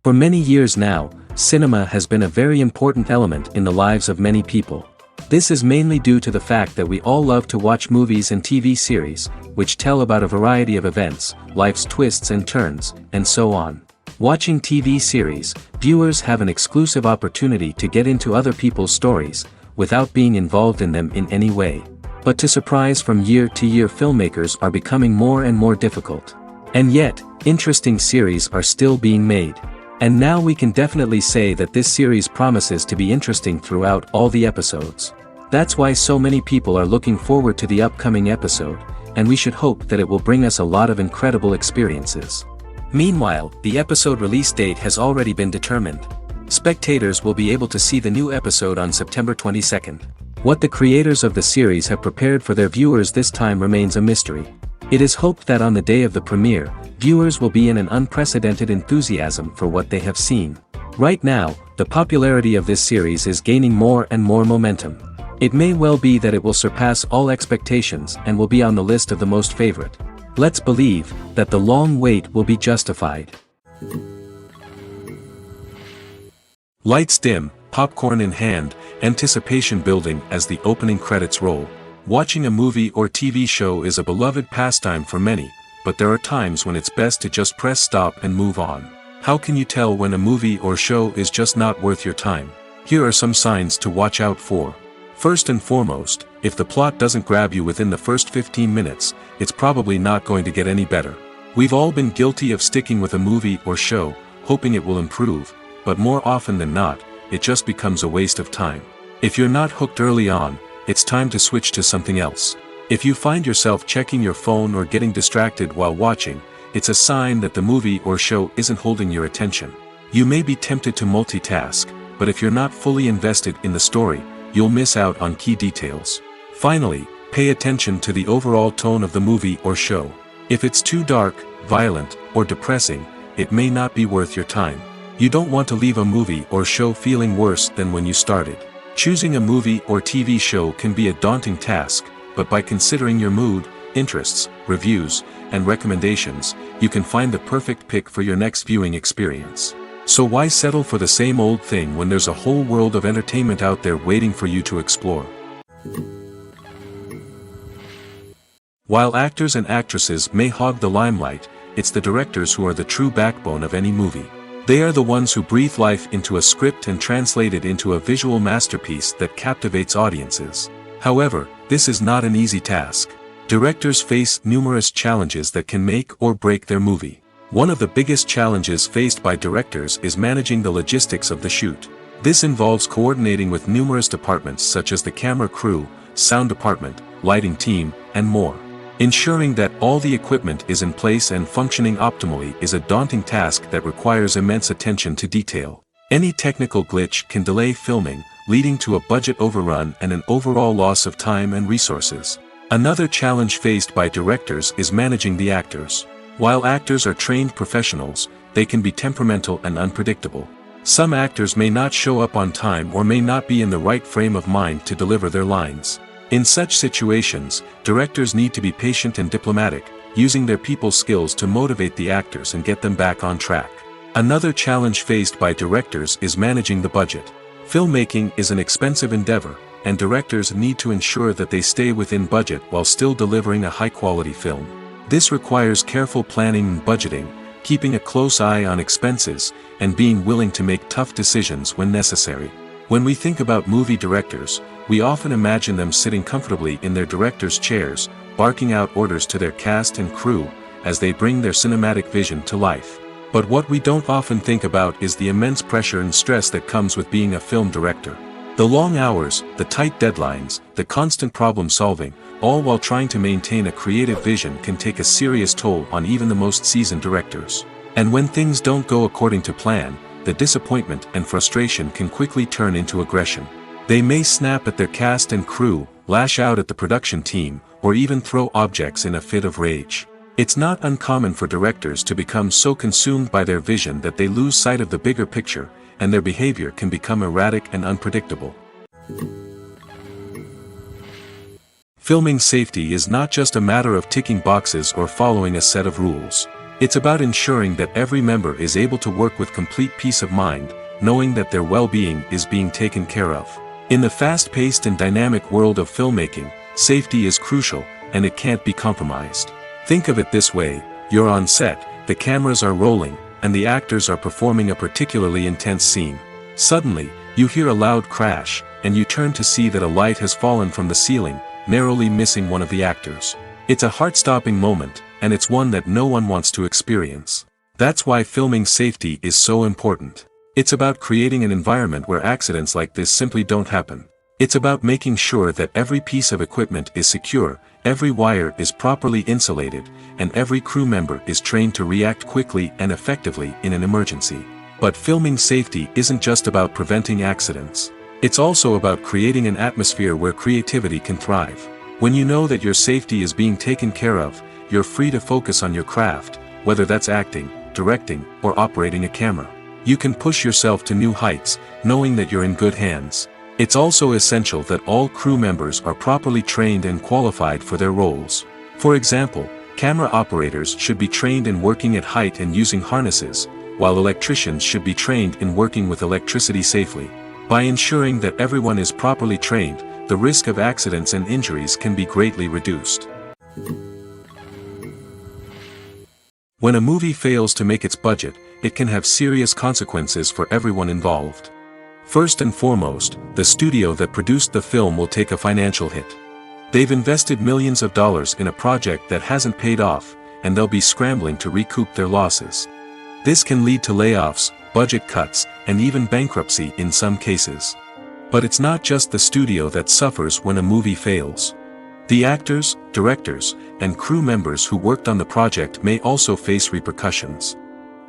For many years now, cinema has been a very important element in the lives of many people. This is mainly due to the fact that we all love to watch movies and TV series, which tell about a variety of events, life's twists and turns, and so on. Watching TV series, viewers have an exclusive opportunity to get into other people's stories, without being involved in them in any way. But to surprise from year to year, filmmakers are becoming more and more difficult. And yet, interesting series are still being made. And now we can definitely say that this series promises to be interesting throughout all the episodes. That's why so many people are looking forward to the upcoming episode, and we should hope that it will bring us a lot of incredible experiences. Meanwhile, the episode release date has already been determined. Spectators will be able to see the new episode on September 22nd. What the creators of the series have prepared for their viewers this time remains a mystery. It is hoped that on the day of the premiere, viewers will be in an unprecedented enthusiasm for what they have seen. Right now, the popularity of this series is gaining more and more momentum. It may well be that it will surpass all expectations and will be on the list of the most favorite. Let's believe that the long wait will be justified. Lights dim, popcorn in hand, anticipation building as the opening credits roll. Watching a movie or TV show is a beloved pastime for many, but there are times when it's best to just press stop and move on. How can you tell when a movie or show is just not worth your time? Here are some signs to watch out for. First and foremost, if the plot doesn't grab you within the first 15 minutes, it's probably not going to get any better. We've all been guilty of sticking with a movie or show, hoping it will improve, but more often than not, it just becomes a waste of time. If you're not hooked early on, it's time to switch to something else. If you find yourself checking your phone or getting distracted while watching, it's a sign that the movie or show isn't holding your attention. You may be tempted to multitask, but if you're not fully invested in the story, you'll miss out on key details. Finally, pay attention to the overall tone of the movie or show. If it's too dark, violent, or depressing, it may not be worth your time. You don't want to leave a movie or show feeling worse than when you started. Choosing a movie or TV show can be a daunting task, but by considering your mood, interests, reviews, and recommendations, you can find the perfect pick for your next viewing experience. So why settle for the same old thing when there's a whole world of entertainment out there waiting for you to explore? While actors and actresses may hog the limelight, it's the directors who are the true backbone of any movie. They are the ones who breathe life into a script and translate it into a visual masterpiece that captivates audiences. However, this is not an easy task. Directors face numerous challenges that can make or break their movie. One of the biggest challenges faced by directors is managing the logistics of the shoot. This involves coordinating with numerous departments such as the camera crew, sound department, lighting team, and more. Ensuring that all the equipment is in place and functioning optimally is a daunting task that requires immense attention to detail. Any technical glitch can delay filming, leading to a budget overrun and an overall loss of time and resources. Another challenge faced by directors is managing the actors. While actors are trained professionals, they can be temperamental and unpredictable. Some actors may not show up on time or may not be in the right frame of mind to deliver their lines. In such situations, directors need to be patient and diplomatic, using their people skills to motivate the actors and get them back on track. Another challenge faced by directors is managing the budget. Filmmaking is an expensive endeavor, and directors need to ensure that they stay within budget while still delivering a high-quality film. This requires careful planning and budgeting, keeping a close eye on expenses, and being willing to make tough decisions when necessary. When we think about movie directors, we often imagine them sitting comfortably in their director's chairs, barking out orders to their cast and crew, as they bring their cinematic vision to life. But what we don't often think about is the immense pressure and stress that comes with being a film director. The long hours, the tight deadlines, the constant problem solving, all while trying to maintain a creative vision can take a serious toll on even the most seasoned directors. And when things don't go according to plan, the disappointment and frustration can quickly turn into aggression. They may snap at their cast and crew, lash out at the production team, or even throw objects in a fit of rage. It's not uncommon for directors to become so consumed by their vision that they lose sight of the bigger picture, and their behavior can become erratic and unpredictable. Filming safety is not just a matter of ticking boxes or following a set of rules. It's about ensuring that every member is able to work with complete peace of mind, knowing that their well-being is being taken care of. In the fast-paced and dynamic world of filmmaking, safety is crucial, and it can't be compromised. Think of it this way: you're on set, the cameras are rolling, and the actors are performing a particularly intense scene. Suddenly, you hear a loud crash, and you turn to see that a light has fallen from the ceiling, narrowly missing one of the actors. It's a heart-stopping moment, and it's one that no one wants to experience. That's why filming safety is so important. It's about creating an environment where accidents like this simply don't happen. It's about making sure that every piece of equipment is secure, every wire is properly insulated, and every crew member is trained to react quickly and effectively in an emergency. But filming safety isn't just about preventing accidents. It's also about creating an atmosphere where creativity can thrive. When you know that your safety is being taken care of, you're free to focus on your craft, whether that's acting, directing, or operating a camera. You can push yourself to new heights, knowing that you're in good hands. It's also essential that all crew members are properly trained and qualified for their roles. For example, camera operators should be trained in working at height and using harnesses, while electricians should be trained in working with electricity safely. By ensuring that everyone is properly trained, the risk of accidents and injuries can be greatly reduced. When a movie fails to make its budget, it can have serious consequences for everyone involved. First and foremost, the studio that produced the film will take a financial hit. They've invested millions of dollars in a project that hasn't paid off, and they'll be scrambling to recoup their losses. This can lead to layoffs, budget cuts, and even bankruptcy in some cases. But it's not just the studio that suffers when a movie fails. The actors, directors, and crew members who worked on the project may also face repercussions.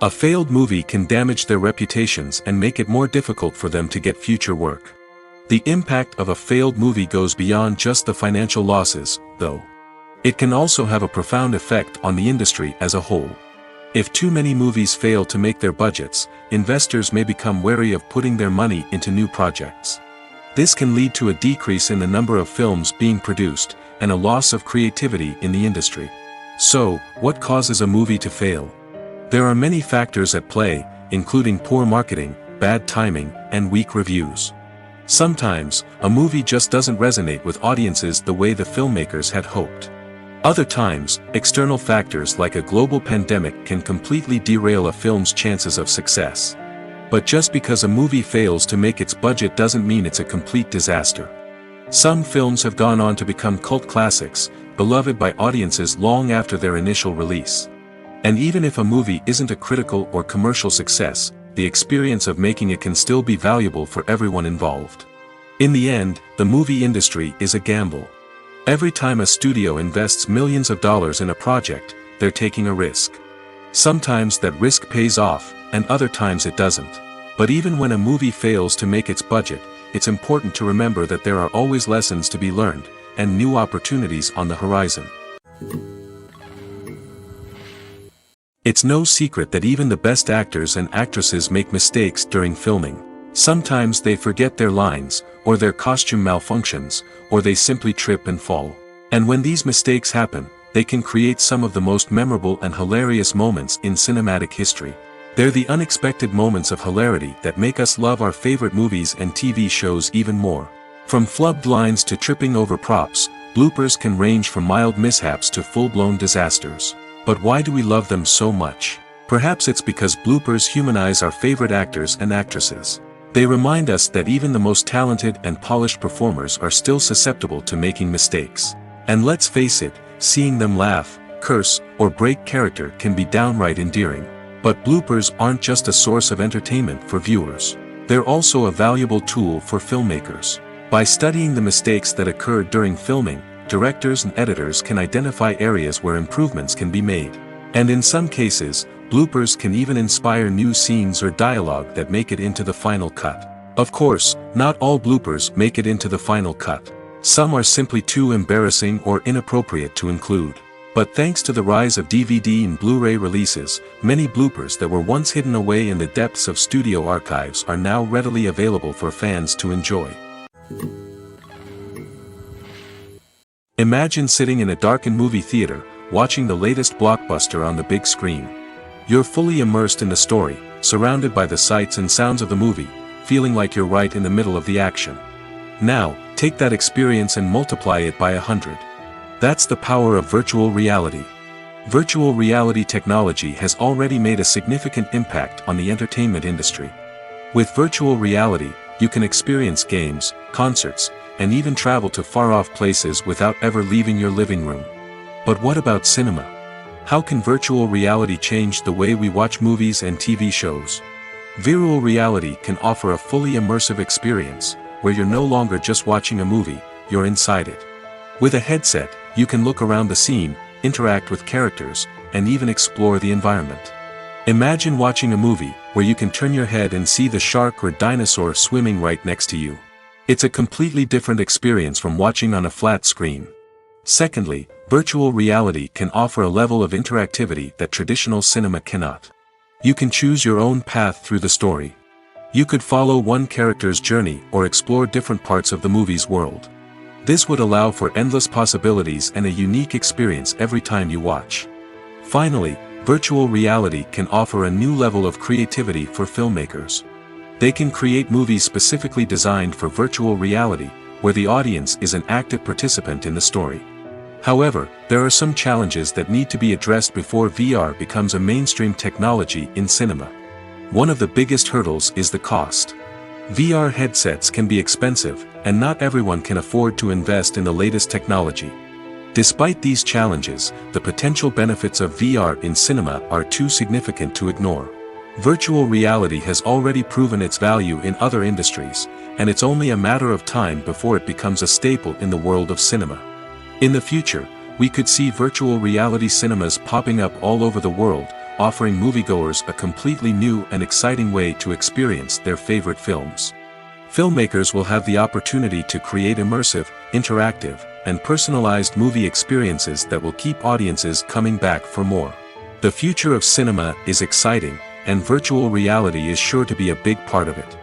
A failed movie can damage their reputations and make it more difficult for them to get future work. The impact of a failed movie goes beyond just the financial losses, though. It can also have a profound effect on the industry as a whole. If too many movies fail to make their budgets, investors may become wary of putting their money into new projects. This can lead to a decrease in the number of films being produced, and a loss of creativity in the industry. So, what causes a movie to fail? There are many factors at play, including poor marketing, bad timing, and weak reviews. Sometimes, a movie just doesn't resonate with audiences the way the filmmakers had hoped. Other times, external factors like a global pandemic can completely derail a film's chances of success. But just because a movie fails to make its budget doesn't mean it's a complete disaster. Some films have gone on to become cult classics, beloved by audiences long after their initial release. And even if a movie isn't a critical or commercial success, the experience of making it can still be valuable for everyone involved. In the end, the movie industry is a gamble. Every time a studio invests millions of dollars in a project, they're taking a risk. Sometimes that risk pays off, and other times it doesn't. But even when a movie fails to make its budget, it's important to remember that there are always lessons to be learned, and new opportunities on the horizon. It's no secret that even the best actors and actresses make mistakes during filming. Sometimes they forget their lines, or their costume malfunctions, or they simply trip and fall. And when these mistakes happen, they can create some of the most memorable and hilarious moments in cinematic history. They're the unexpected moments of hilarity that make us love our favorite movies and TV shows even more. From flubbed lines to tripping over props, bloopers can range from mild mishaps to full-blown disasters. But why do we love them so much? Perhaps it's because bloopers humanize our favorite actors and actresses. They remind us that even the most talented and polished performers are still susceptible to making mistakes. And let's face it, seeing them laugh, curse, or break character can be downright endearing. But bloopers aren't just a source of entertainment for viewers. They're also a valuable tool for filmmakers. By studying the mistakes that occurred during filming, directors and editors can identify areas where improvements can be made. And in some cases, bloopers can even inspire new scenes or dialogue that make it into the final cut. Of course, not all bloopers make it into the final cut. Some are simply too embarrassing or inappropriate to include. But thanks to the rise of DVD and Blu-ray releases, many bloopers that were once hidden away in the depths of studio archives are now readily available for fans to enjoy. Imagine sitting in a darkened movie theater, watching the latest blockbuster on the big screen. You're fully immersed in the story, surrounded by the sights and sounds of the movie, feeling like you're right in the middle of the action. Now, take that experience and multiply it by 100. That's the power of virtual reality. Virtual reality technology has already made a significant impact on the entertainment industry. With virtual reality, you can experience games, concerts, and even travel to far-off places without ever leaving your living room. But what about cinema? How can virtual reality change the way we watch movies and TV shows? Virtual reality can offer a fully immersive experience, where you're no longer just watching a movie, you're inside it. With a headset, you can look around the scene, interact with characters, and even explore the environment. Imagine watching a movie where you can turn your head and see the shark or dinosaur swimming right next to you. It's a completely different experience from watching on a flat screen. Secondly, virtual reality can offer a level of interactivity that traditional cinema cannot. You can choose your own path through the story. You could follow one character's journey or explore different parts of the movie's world. This would allow for endless possibilities and a unique experience every time you watch. Finally, virtual reality can offer a new level of creativity for filmmakers. They can create movies specifically designed for virtual reality, where the audience is an active participant in the story. However, there are some challenges that need to be addressed before VR becomes a mainstream technology in cinema. One of the biggest hurdles is the cost. VR headsets can be expensive, and not everyone can afford to invest in the latest technology. Despite these challenges, the potential benefits of VR in cinema are too significant to ignore. Virtual reality has already proven its value in other industries, and it's only a matter of time before it becomes a staple in the world of cinema. In the future, we could see virtual reality cinemas popping up all over the world, offering moviegoers a completely new and exciting way to experience their favorite films. Filmmakers will have the opportunity to create immersive, interactive, and personalized movie experiences that will keep audiences coming back for more. The future of cinema is exciting, and virtual reality is sure to be a big part of it.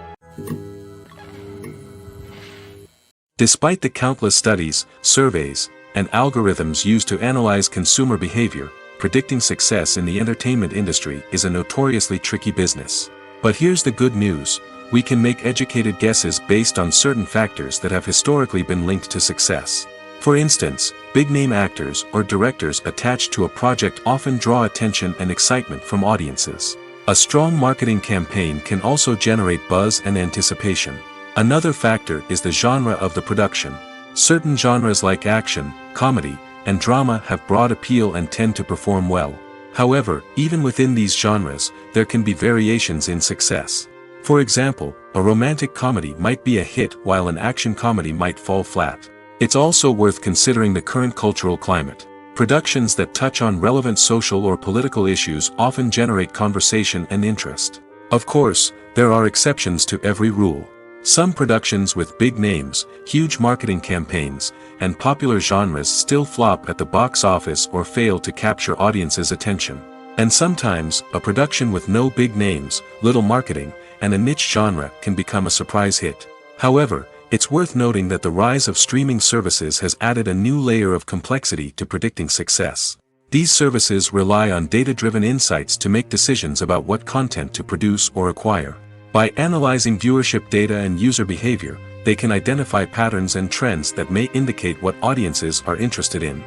Despite the countless studies, surveys, and algorithms used to analyze consumer behavior, predicting success in the entertainment industry is a notoriously tricky business. But here's the good news: we can make educated guesses based on certain factors that have historically been linked to success. For instance, big-name actors or directors attached to a project often draw attention and excitement from audiences. A strong marketing campaign can also generate buzz and anticipation. Another factor is the genre of the production. Certain genres like action, comedy, and drama have broad appeal and tend to perform well. However, even within these genres, there can be variations in success. For example, a romantic comedy might be a hit while an action comedy might fall flat. It's also worth considering the current cultural climate. Productions that touch on relevant social or political issues often generate conversation and interest. Of course, there are exceptions to every rule. Some productions with big names, huge marketing campaigns, and popular genres still flop at the box office or fail to capture audiences' attention. And sometimes, a production with no big names, little marketing, and a niche genre can become a surprise hit. However, it's worth noting that the rise of streaming services has added a new layer of complexity to predicting success. These services rely on data-driven insights to make decisions about what content to produce or acquire. By analyzing viewership data and user behavior, they can identify patterns and trends that may indicate what audiences are interested in.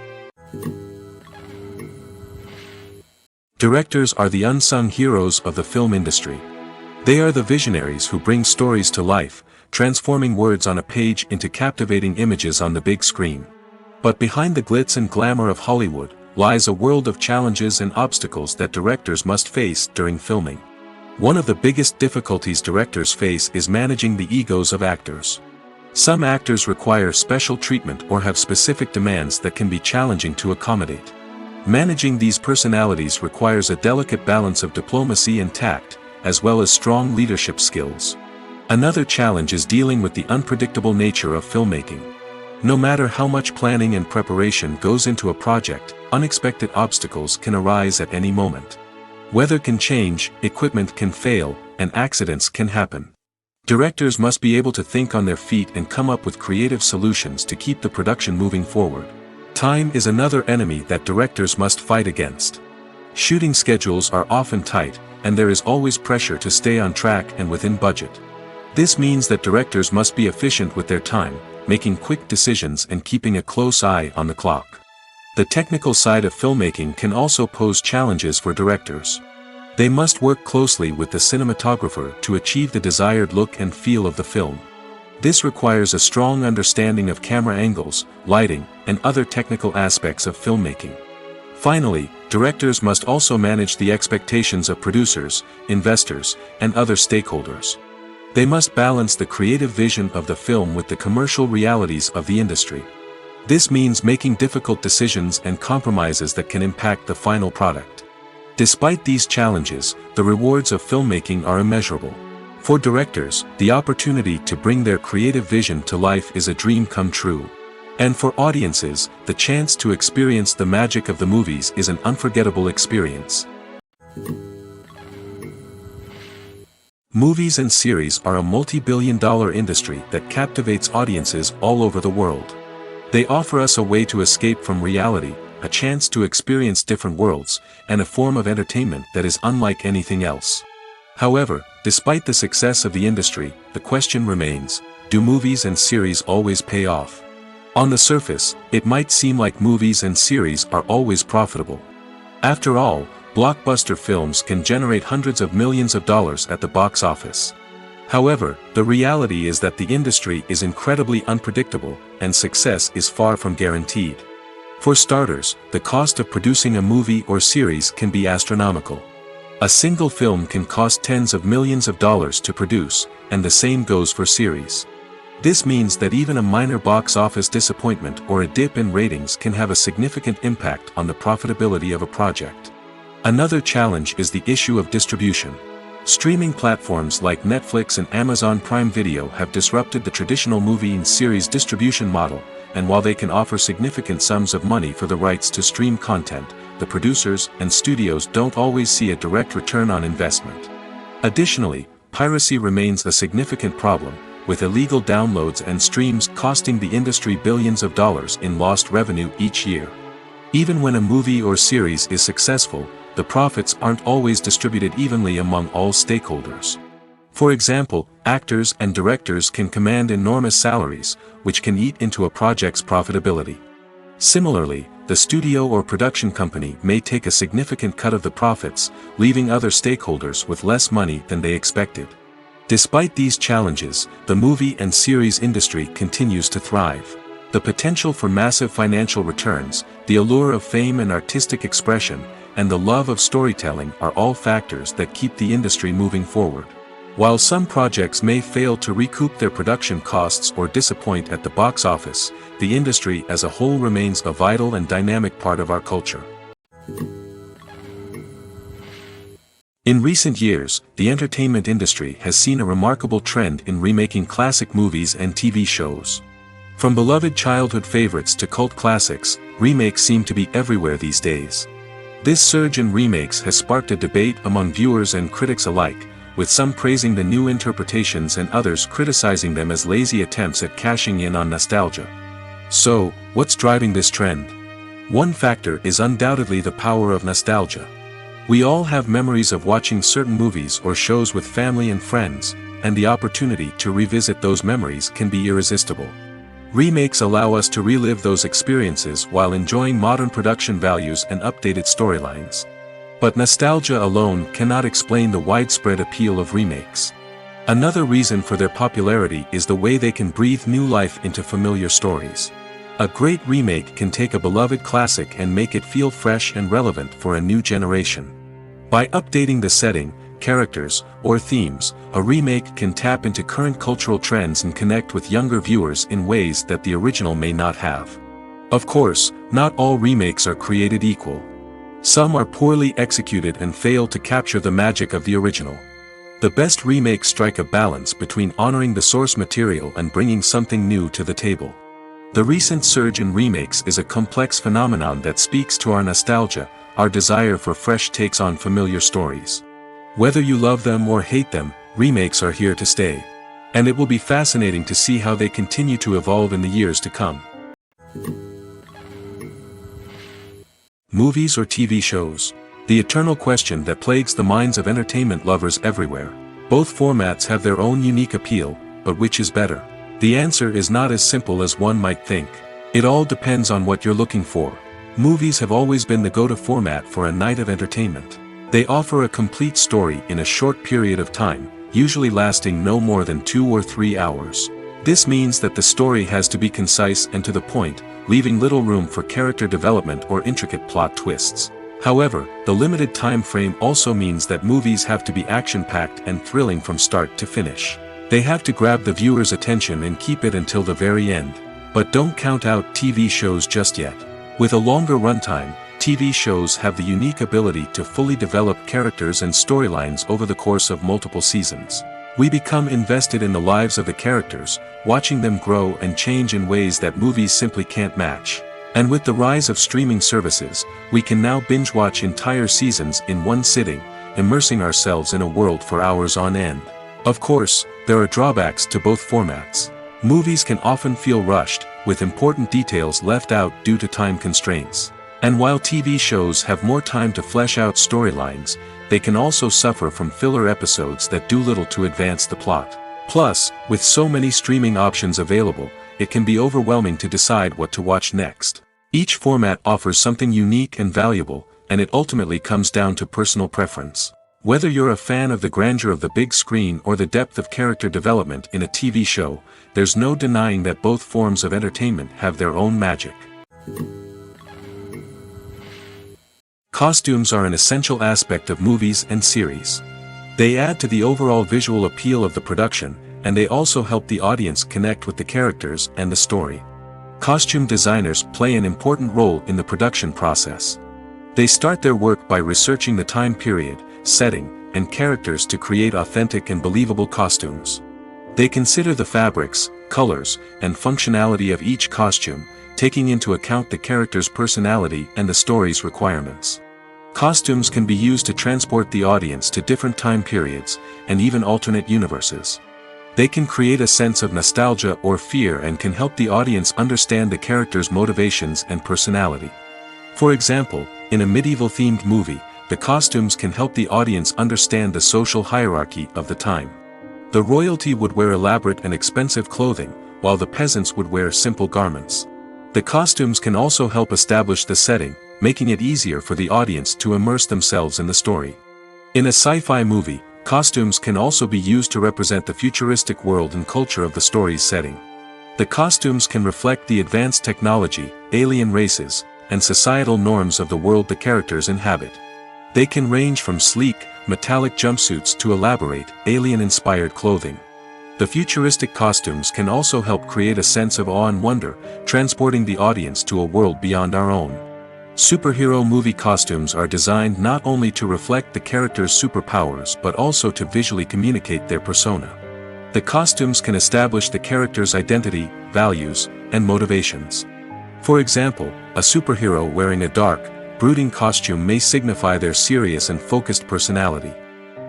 Directors are the unsung heroes of the film industry. They are the visionaries who bring stories to life, transforming words on a page into captivating images on the big screen. But behind the glitz and glamour of Hollywood lies a world of challenges and obstacles that directors must face during filming. One of the biggest difficulties directors face is managing the egos of actors. Some actors require special treatment or have specific demands that can be challenging to accommodate. Managing these personalities requires a delicate balance of diplomacy and tact, as well as strong leadership skills. Another challenge is dealing with the unpredictable nature of filmmaking. No matter how much planning and preparation goes into a project, unexpected obstacles can arise at any moment. Weather can change, equipment can fail, and accidents can happen. Directors must be able to think on their feet and come up with creative solutions to keep the production moving forward. Time is another enemy that directors must fight against. Shooting schedules are often tight, and there is always pressure to stay on track and within budget. This means that directors must be efficient with their time, making quick decisions and keeping a close eye on the clock. The technical side of filmmaking can also pose challenges for directors. They must work closely with the cinematographer to achieve the desired look and feel of the film. This requires a strong understanding of camera angles, lighting, and other technical aspects of filmmaking. Finally, directors must also manage the expectations of producers, investors, and other stakeholders. They must balance the creative vision of the film with the commercial realities of the industry. This means making difficult decisions and compromises that can impact the final product. Despite these challenges, the rewards of filmmaking are immeasurable. For directors, the opportunity to bring their creative vision to life is a dream come true. And for audiences, the chance to experience the magic of the movies is an unforgettable experience. Movies and series are a multi-billion-dollar industry that captivates audiences all over the world. They offer us a way to escape from reality, a chance to experience different worlds, and a form of entertainment that is unlike anything else. However, despite the success of the industry, the question remains, do movies and series always pay off? On the surface, it might seem like movies and series are always profitable. After all, blockbuster films can generate hundreds of millions of dollars at the box office. However, the reality is that the industry is incredibly unpredictable, and success is far from guaranteed. For starters, the cost of producing a movie or series can be astronomical. A single film can cost tens of millions of dollars to produce, and the same goes for series. This means that even a minor box office disappointment or a dip in ratings can have a significant impact on the profitability of a project. Another challenge is the issue of distribution. Streaming platforms like Netflix and Amazon Prime Video have disrupted the traditional movie and series distribution model, and while they can offer significant sums of money for the rights to stream content, the producers and studios don't always see a direct return on investment. Additionally, piracy remains a significant problem, with illegal downloads and streams costing the industry billions of dollars in lost revenue each year. Even when a movie or series is successful, the profits aren't always distributed evenly among all stakeholders. For example, actors and directors can command enormous salaries, which can eat into a project's profitability. Similarly, the studio or production company may take a significant cut of the profits, leaving other stakeholders with less money than they expected. Despite these challenges, the movie and series industry continues to thrive. The potential for massive financial returns, the allure of fame and artistic expression, and the love of storytelling are all factors that keep the industry moving forward. While some projects may fail to recoup their production costs or disappoint at the box office, the industry as a whole remains a vital and dynamic part of our culture. In recent years, the entertainment industry has seen a remarkable trend in remaking classic movies and TV shows. From beloved childhood favorites to cult classics, remakes seem to be everywhere these days. This surge in remakes has sparked a debate among viewers and critics alike, with some praising the new interpretations and others criticizing them as lazy attempts at cashing in on nostalgia. So, what's driving this trend? One factor is undoubtedly the power of nostalgia. We all have memories of watching certain movies or shows with family and friends, and the opportunity to revisit those memories can be irresistible. Remakes allow us to relive those experiences while enjoying modern production values and updated storylines. But nostalgia alone cannot explain the widespread appeal of remakes. Another reason for their popularity is the way they can breathe new life into familiar stories. A great remake can take a beloved classic and make it feel fresh and relevant for a new generation. By updating the setting, characters, or themes, a remake can tap into current cultural trends and connect with younger viewers in ways that the original may not have. Of course, not all remakes are created equal. Some are poorly executed and fail to capture the magic of the original. The best remakes strike a balance between honoring the source material and bringing something new to the table. The recent surge in remakes is a complex phenomenon that speaks to our nostalgia, our desire for fresh takes on familiar stories. Whether you love them or hate them, remakes are here to stay. And it will be fascinating to see how they continue to evolve in the years to come. Movies or TV shows? The eternal question that plagues the minds of entertainment lovers everywhere. Both formats have their own unique appeal, but which is better? The answer is not as simple as one might think. It all depends on what you're looking for. Movies have always been the go-to format for a night of entertainment. They offer a complete story in a short period of time, usually lasting no more than 2 or 3 hours. This means that the story has to be concise and to the point, leaving little room for character development or intricate plot twists. However, the limited time frame also means that movies have to be action-packed and thrilling from start to finish. They have to grab the viewer's attention and keep it until the very end. But don't count out TV shows just yet. With a longer runtime, TV shows have the unique ability to fully develop characters and storylines over the course of multiple seasons. We become invested in the lives of the characters, watching them grow and change in ways that movies simply can't match. And with the rise of streaming services, we can now binge-watch entire seasons in one sitting, immersing ourselves in a world for hours on end. Of course, there are drawbacks to both formats. Movies can often feel rushed, with important details left out due to time constraints. And while TV shows have more time to flesh out storylines, they can also suffer from filler episodes that do little to advance the plot. Plus, with so many streaming options available, it can be overwhelming to decide what to watch next. Each format offers something unique and valuable, and it ultimately comes down to personal preference. Whether you're a fan of the grandeur of the big screen or the depth of character development in a TV show, there's no denying that both forms of entertainment have their own magic. Costumes are an essential aspect of movies and series. They add to the overall visual appeal of the production, and they also help the audience connect with the characters and the story. Costume designers play an important role in the production process. They start their work by researching the time period, setting, and characters to create authentic and believable costumes. They consider the fabrics, colors, and functionality of each costume, taking into account the character's personality and the story's requirements. Costumes can be used to transport the audience to different time periods, and even alternate universes. They can create a sense of nostalgia or fear and can help the audience understand the character's motivations and personality. For example, in a medieval-themed movie, the costumes can help the audience understand the social hierarchy of the time. The royalty would wear elaborate and expensive clothing, while the peasants would wear simple garments. The costumes can also help establish the setting, making it easier for the audience to immerse themselves in the story. In a sci-fi movie, costumes can also be used to represent the futuristic world and culture of the story's setting. The costumes can reflect the advanced technology, alien races, and societal norms of the world the characters inhabit. They can range from sleek, metallic jumpsuits to elaborate, alien-inspired clothing. The futuristic costumes can also help create a sense of awe and wonder, transporting the audience to a world beyond our own. Superhero movie costumes are designed not only to reflect the character's superpowers but also to visually communicate their persona. The costumes can establish the character's identity, values, and motivations. For example, a superhero wearing a dark, brooding costume may signify their serious and focused personality.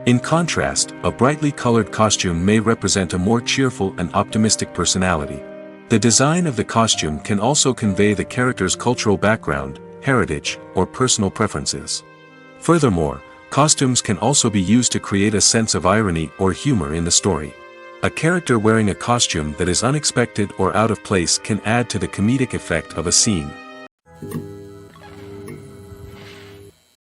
In contrast, a brightly colored costume may represent a more cheerful and optimistic personality. The design of the costume can also convey the character's cultural background, heritage, or personal preferences. Furthermore, costumes can also be used to create a sense of irony or humor in the story. A character wearing a costume that is unexpected or out of place can add to the comedic effect of a scene.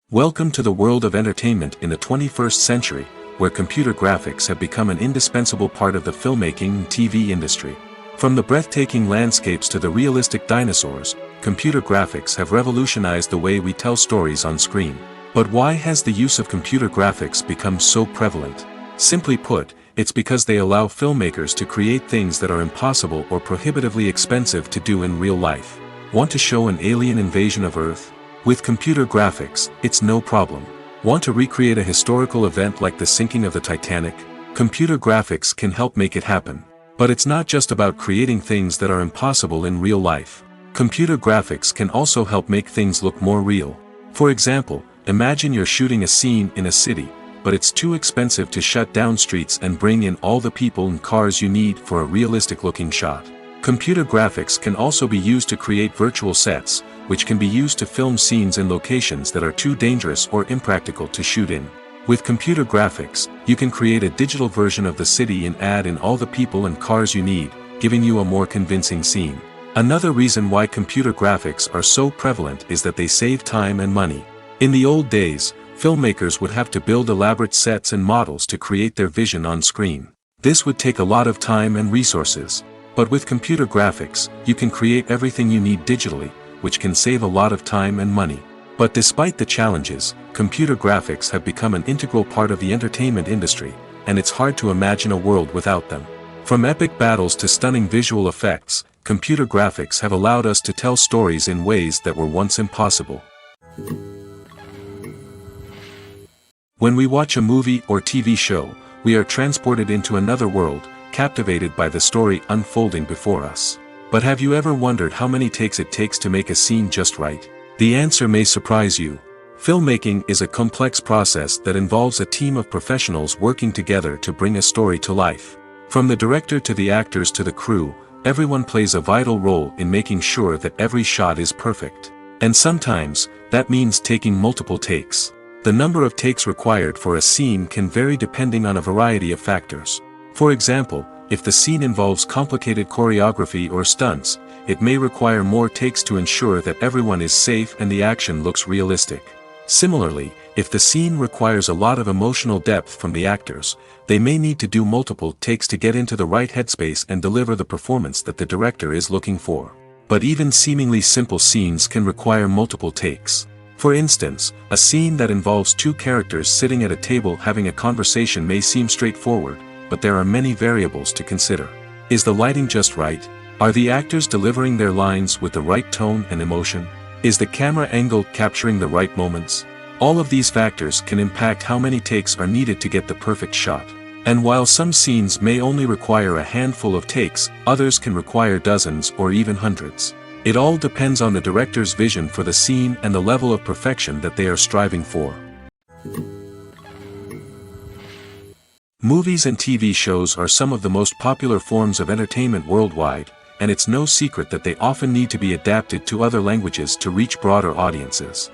Welcome to the world of entertainment in the 21st century, where computer graphics have become an indispensable part of the filmmaking and TV industry. From the breathtaking landscapes to the realistic dinosaurs, computer graphics have revolutionized the way we tell stories on screen. But why has the use of computer graphics become so prevalent? Simply put, it's because they allow filmmakers to create things that are impossible or prohibitively expensive to do in real life. Want to show an alien invasion of Earth? With computer graphics, it's no problem. Want to recreate a historical event like the sinking of the Titanic? Computer graphics can help make it happen. But it's not just about creating things that are impossible in real life. Computer graphics can also help make things look more real. For example, imagine you're shooting a scene in a city, but it's too expensive to shut down streets and bring in all the people and cars you need for a realistic-looking shot. Computer graphics can also be used to create virtual sets, which can be used to film scenes in locations that are too dangerous or impractical to shoot in. With computer graphics, you can create a digital version of the city and add in all the people and cars you need, giving you a more convincing scene. Another reason why computer graphics are so prevalent is that they save time and money. In the old days, filmmakers would have to build elaborate sets and models to create their vision on screen. This would take a lot of time and resources. But with computer graphics, you can create everything you need digitally, which can save a lot of time and money. But despite the challenges, computer graphics have become an integral part of the entertainment industry, and it's hard to imagine a world without them. From epic battles to stunning visual effects, computer graphics have allowed us to tell stories in ways that were once impossible. When we watch a movie or TV show, we are transported into another world, captivated by the story unfolding before us. But have you ever wondered how many takes it takes to make a scene just right? The answer may surprise you. Filmmaking is a complex process that involves a team of professionals working together to bring a story to life. From the director to the actors to the crew, everyone plays a vital role in making sure that every shot is perfect. And sometimes, that means taking multiple takes. The number of takes required for a scene can vary depending on a variety of factors. For example, if the scene involves complicated choreography or stunts, it may require more takes to ensure that everyone is safe and the action looks realistic. Similarly, if the scene requires a lot of emotional depth from the actors, they may need to do multiple takes to get into the right headspace and deliver the performance that the director is looking for. But even seemingly simple scenes can require multiple takes. For instance, a scene that involves two characters sitting at a table having a conversation may seem straightforward, but there are many variables to consider. Is the lighting just right? Are the actors delivering their lines with the right tone and emotion? Is the camera angle capturing the right moments? All of these factors can impact how many takes are needed to get the perfect shot. And while some scenes may only require a handful of takes, others can require dozens or even hundreds. It all depends on the director's vision for the scene and the level of perfection that they are striving for. Movies and TV shows are some of the most popular forms of entertainment worldwide, and it's no secret that they often need to be adapted to other languages to reach broader audiences.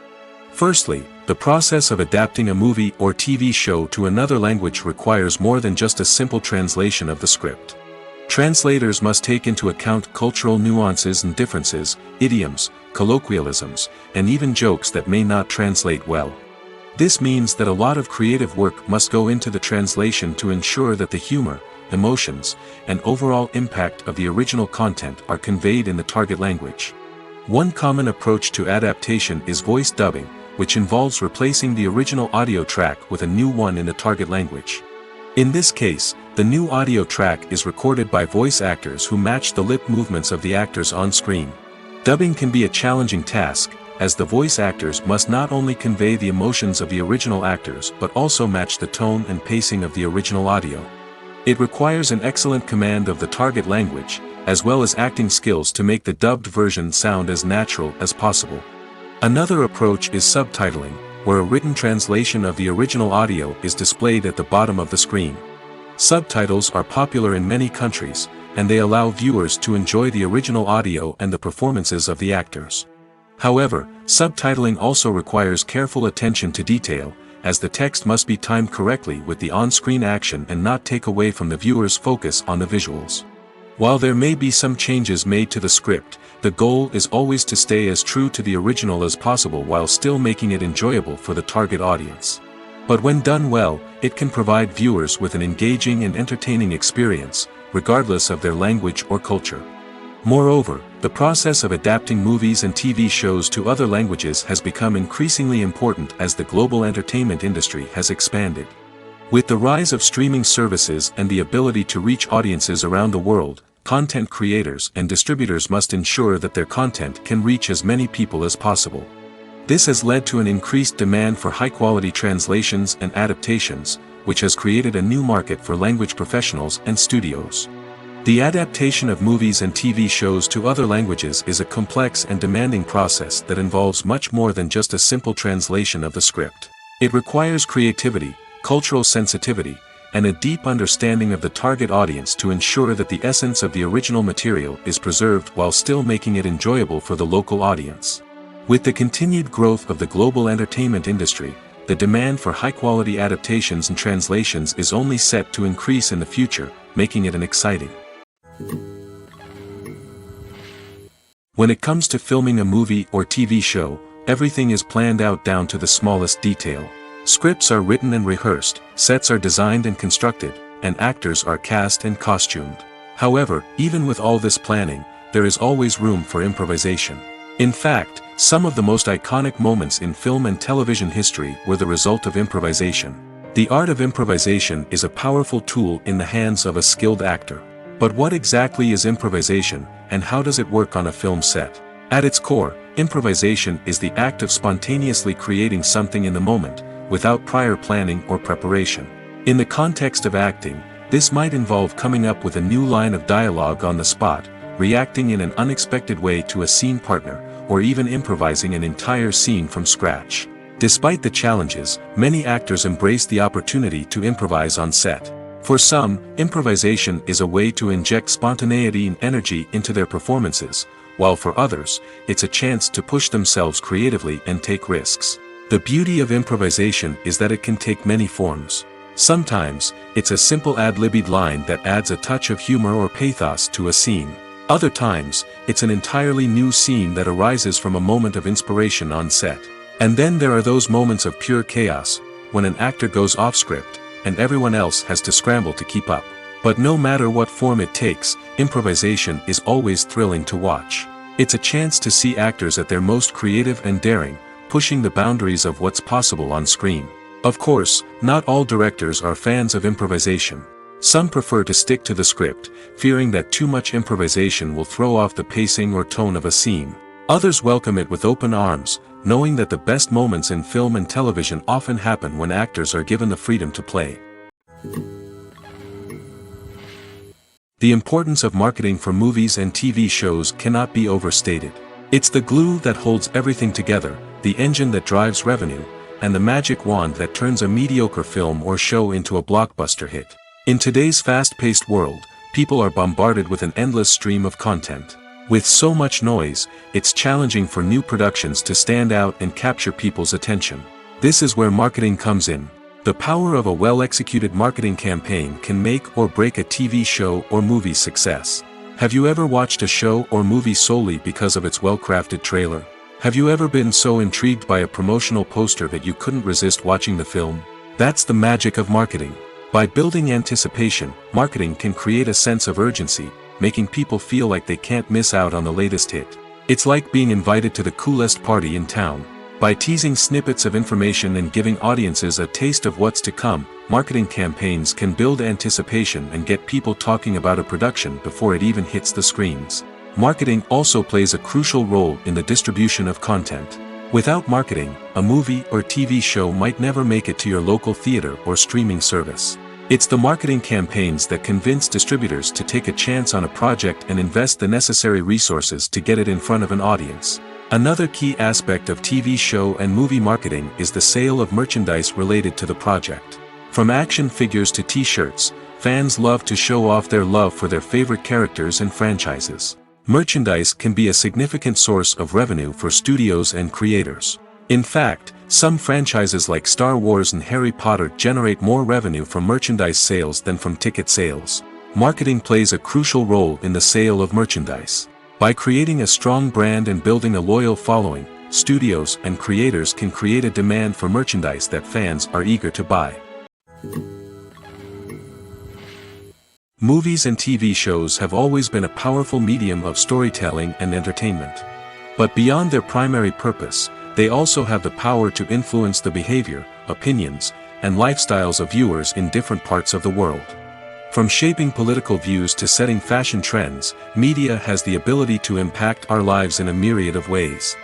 Firstly, the process of adapting a movie or TV show to another language requires more than just a simple translation of the script. Translators must take into account cultural nuances and differences, idioms, colloquialisms, and even jokes that may not translate well. This means that a lot of creative work must go into the translation to ensure that the humor, emotions, and overall impact of the original content are conveyed in the target language. One common approach to adaptation is voice dubbing, which involves replacing the original audio track with a new one in the target language. In this case, the new audio track is recorded by voice actors who match the lip movements of the actors on screen. Dubbing can be a challenging task, as the voice actors must not only convey the emotions of the original actors but also match the tone and pacing of the original audio. It requires an excellent command of the target language, as well as acting skills to make the dubbed version sound as natural as possible. Another approach is subtitling, where a written translation of the original audio is displayed at the bottom of the screen. Subtitles are popular in many countries, and they allow viewers to enjoy the original audio and the performances of the actors. However, subtitling also requires careful attention to detail, as the text must be timed correctly with the on-screen action and not take away from the viewer's focus on the visuals. While there may be some changes made to the script, the goal is always to stay as true to the original as possible while still making it enjoyable for the target audience. But when done well, it can provide viewers with an engaging and entertaining experience, regardless of their language or culture. Moreover, the process of adapting movies and TV shows to other languages has become increasingly important as the global entertainment industry has expanded. With the rise of streaming services and the ability to reach audiences around the world, content creators and distributors must ensure that their content can reach as many people as possible. This has led to an increased demand for high-quality translations and adaptations, which has created a new market for language professionals and studios. The adaptation of movies and TV shows to other languages is a complex and demanding process that involves much more than just a simple translation of the script. It requires creativity, cultural sensitivity, and a deep understanding of the target audience to ensure that the essence of the original material is preserved while still making it enjoyable for the local audience. With the continued growth of the global entertainment industry, the demand for high-quality adaptations and translations is only set to increase in the future, making it an exciting. When it comes to filming a movie or TV show, everything is planned out down to the smallest detail. Scripts are written and rehearsed, sets are designed and constructed, and actors are cast and costumed. However, even with all this planning, there is always room for improvisation. In fact, some of the most iconic moments in film and television history were the result of improvisation. The art of improvisation is a powerful tool in the hands of a skilled actor. But what exactly is improvisation, and how does it work on a film set? At its core, improvisation is the act of spontaneously creating something in the moment, without prior planning or preparation. In the context of acting, this might involve coming up with a new line of dialogue on the spot, reacting in an unexpected way to a scene partner, or even improvising an entire scene from scratch. Despite the challenges, many actors embrace the opportunity to improvise on set. For some, improvisation is a way to inject spontaneity and energy into their performances, while for others, it's a chance to push themselves creatively and take risks. The beauty of improvisation is that it can take many forms. Sometimes, it's a simple ad-libbed line that adds a touch of humor or pathos to a scene. Other times, it's an entirely new scene that arises from a moment of inspiration on set. And then there are those moments of pure chaos, when an actor goes off script, and everyone else has to scramble to keep up. But no matter what form it takes, improvisation is always thrilling to watch. It's a chance to see actors at their most creative and daring, pushing the boundaries of what's possible on screen. Of course, not all directors are fans of improvisation. Some prefer to stick to the script, fearing that too much improvisation will throw off the pacing or tone of a scene. Others welcome it with open arms, knowing that the best moments in film and television often happen when actors are given the freedom to play. The importance of marketing for movies and TV shows cannot be overstated. It's the glue that holds everything together, the engine that drives revenue, and the magic wand that turns a mediocre film or show into a blockbuster hit. In today's fast-paced world, people are bombarded with an endless stream of content. With so much noise, it's challenging for new productions to stand out and capture people's attention. This is where marketing comes in. The power of a well-executed marketing campaign can make or break a TV show or movie's success. Have you ever watched a show or movie solely because of its well-crafted trailer? Have you ever been so intrigued by a promotional poster that you couldn't resist watching the film? That's the magic of marketing. By building anticipation, marketing can create a sense of urgency, making people feel like they can't miss out on the latest hit. It's like being invited to the coolest party in town. By teasing snippets of information and giving audiences a taste of what's to come, marketing campaigns can build anticipation and get people talking about a production before it even hits the screens. Marketing also plays a crucial role in the distribution of content. Without marketing, a movie or TV show might never make it to your local theater or streaming service. It's the marketing campaigns that convince distributors to take a chance on a project and invest the necessary resources to get it in front of an audience. Another key aspect of TV show and movie marketing is the sale of merchandise related to the project. From action figures to t-shirts, fans love to show off their love for their favorite characters and franchises. Merchandise can be a significant source of revenue for studios and creators. In fact, some franchises like Star Wars and Harry Potter generate more revenue from merchandise sales than from ticket sales. Marketing plays a crucial role in the sale of merchandise. By creating a strong brand and building a loyal following, studios and creators can create a demand for merchandise that fans are eager to buy. Movies and TV shows have always been a powerful medium of storytelling and entertainment. But beyond their primary purpose, they also have the power to influence the behavior, opinions, and lifestyles of viewers in different parts of the world. From shaping political views to setting fashion trends, media has the ability to impact our lives in a myriad of ways.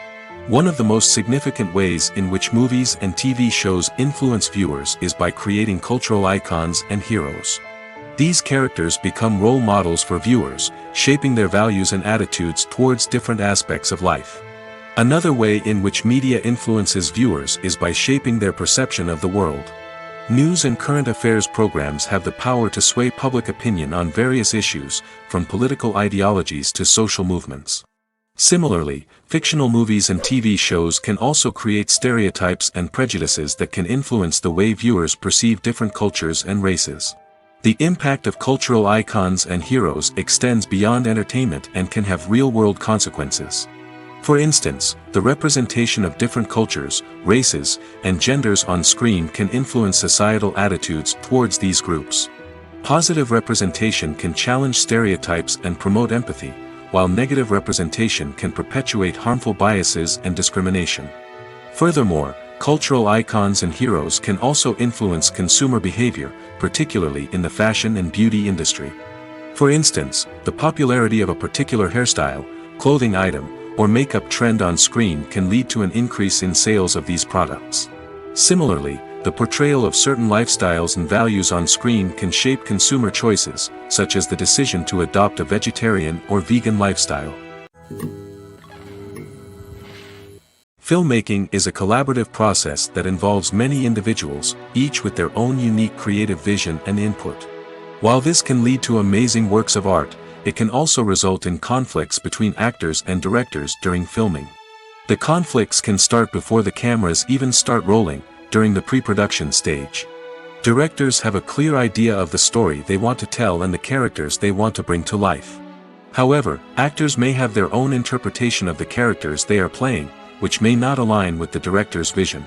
One of the most significant ways in which movies and TV shows influence viewers is by creating cultural icons and heroes. These characters become role models for viewers, shaping their values and attitudes towards different aspects of life. Another way in which media influences viewers is by shaping their perception of the world. News and current affairs programs have the power to sway public opinion on various issues, from political ideologies to social movements. Similarly, fictional movies and TV shows can also create stereotypes and prejudices that can influence the way viewers perceive different cultures and races. The impact of cultural icons and heroes extends beyond entertainment and can have real-world consequences. For instance, the representation of different cultures, races, and genders on screen can influence societal attitudes towards these groups. Positive representation can challenge stereotypes and promote empathy, while negative representation can perpetuate harmful biases and discrimination. Furthermore, cultural icons and heroes can also influence consumer behavior, particularly in the fashion and beauty industry. For instance, the popularity of a particular hairstyle, clothing item, or makeup trend on screen can lead to an increase in sales of these products. Similarly, the portrayal of certain lifestyles and values on screen can shape consumer choices, such as the decision to adopt a vegetarian or vegan lifestyle. Filmmaking is a collaborative process that involves many individuals, each with their own unique creative vision and input. While this can lead to amazing works of art, it can also result in conflicts between actors and directors during filming. The conflicts can start before the cameras even start rolling, during the pre-production stage. Directors have a clear idea of the story they want to tell and the characters they want to bring to life. However, actors may have their own interpretation of the characters they are playing, which may not align with the director's vision.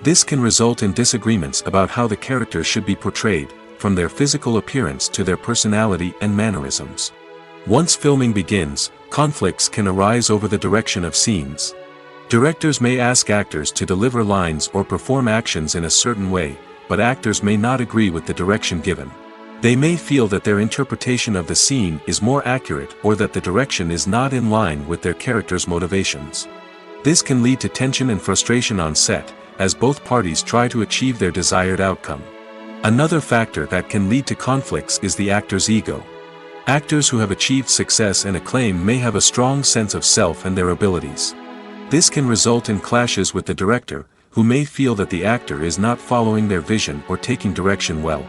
This can result in disagreements about how the characters should be portrayed, from their physical appearance to their personality and mannerisms. Once filming begins, conflicts can arise over the direction of scenes. Directors may ask actors to deliver lines or perform actions in a certain way, but actors may not agree with the direction given. They may feel that their interpretation of the scene is more accurate or that the direction is not in line with their character's motivations. This can lead to tension and frustration on set, as both parties try to achieve their desired outcome. Another factor that can lead to conflicts is the actor's ego. Actors who have achieved success and acclaim may have a strong sense of self and their abilities. This can result in clashes with the director, who may feel that the actor is not following their vision or taking direction well.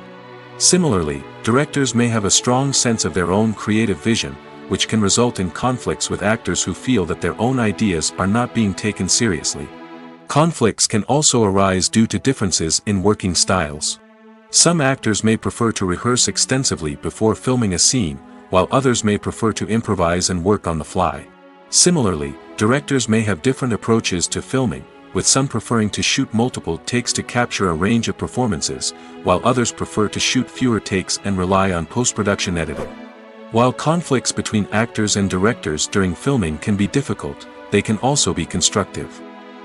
Similarly, directors may have a strong sense of their own creative vision, which can result in conflicts with actors who feel that their own ideas are not being taken seriously. Conflicts can also arise due to differences in working styles. Some actors may prefer to rehearse extensively before filming a scene, while others may prefer to improvise and work on the fly. Similarly, directors may have different approaches to filming, with some preferring to shoot multiple takes to capture a range of performances, while others prefer to shoot fewer takes and rely on post-production editing. While conflicts between actors and directors during filming can be difficult, they can also be constructive.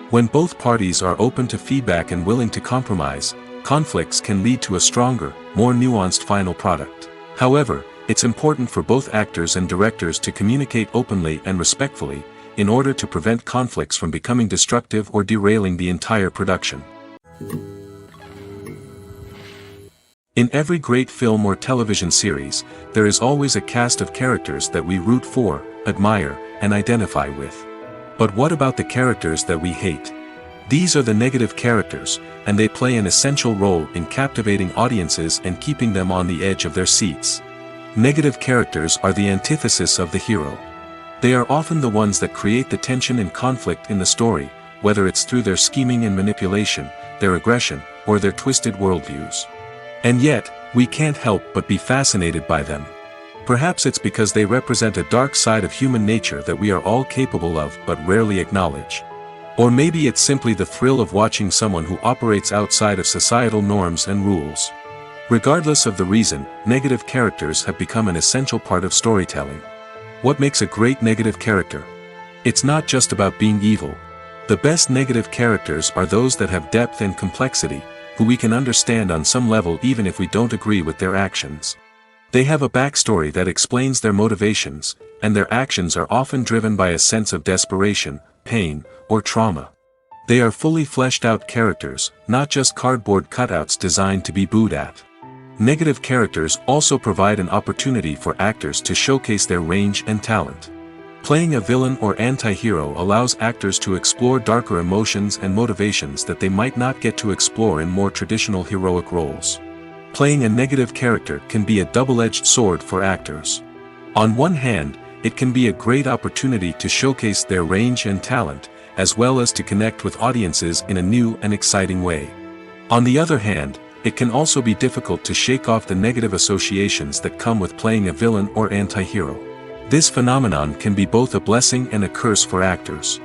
When both parties are open to feedback and willing to compromise, conflicts can lead to a stronger, more nuanced final product. However, it's important for both actors and directors to communicate openly and respectfully, in order to prevent conflicts from becoming destructive or derailing the entire production. In every great film or television series, there is always a cast of characters that we root for, admire, and identify with. But what about the characters that we hate? These are the negative characters, and they play an essential role in captivating audiences and keeping them on the edge of their seats. Negative characters are the antithesis of the hero. They are often the ones that create the tension and conflict in the story, whether it's through their scheming and manipulation, their aggression, or their twisted worldviews. And yet, we can't help but be fascinated by them. Perhaps it's because they represent a dark side of human nature that we are all capable of but rarely acknowledge. Or maybe it's simply the thrill of watching someone who operates outside of societal norms and rules. Regardless of the reason, negative characters have become an essential part of storytelling. What makes a great negative character? It's not just about being evil. The best negative characters are those that have depth and complexity, who we can understand on some level even if we don't agree with their actions. They have a backstory that explains their motivations, and their actions are often driven by a sense of desperation, pain, or trauma. They are fully fleshed out characters, not just cardboard cutouts designed to be booed at. Negative characters also provide an opportunity for actors to showcase their range and talent. Playing a villain or anti-hero allows actors to explore darker emotions and motivations that they might not get to explore in more traditional heroic roles. Playing a negative character can be a double-edged sword for actors. On one hand, it can be a great opportunity to showcase their range and talent, as well as to connect with audiences in a new and exciting way. On the other hand, it can also be difficult to shake off the negative associations that come with playing a villain or anti-hero. This phenomenon can be both a blessing and a curse for actors.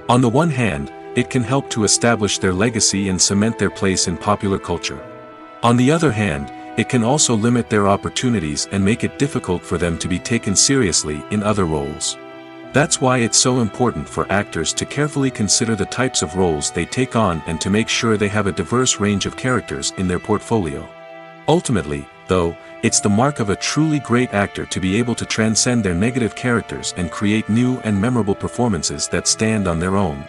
On the one hand, it can help to establish their legacy and cement their place in popular culture. On the other hand, it can also limit their opportunities and make it difficult for them to be taken seriously in other roles. That's why it's so important for actors to carefully consider the types of roles they take on and to make sure they have a diverse range of characters in their portfolio. Ultimately, though, it's the mark of a truly great actor to be able to transcend their negative characters and create new and memorable performances that stand on their own.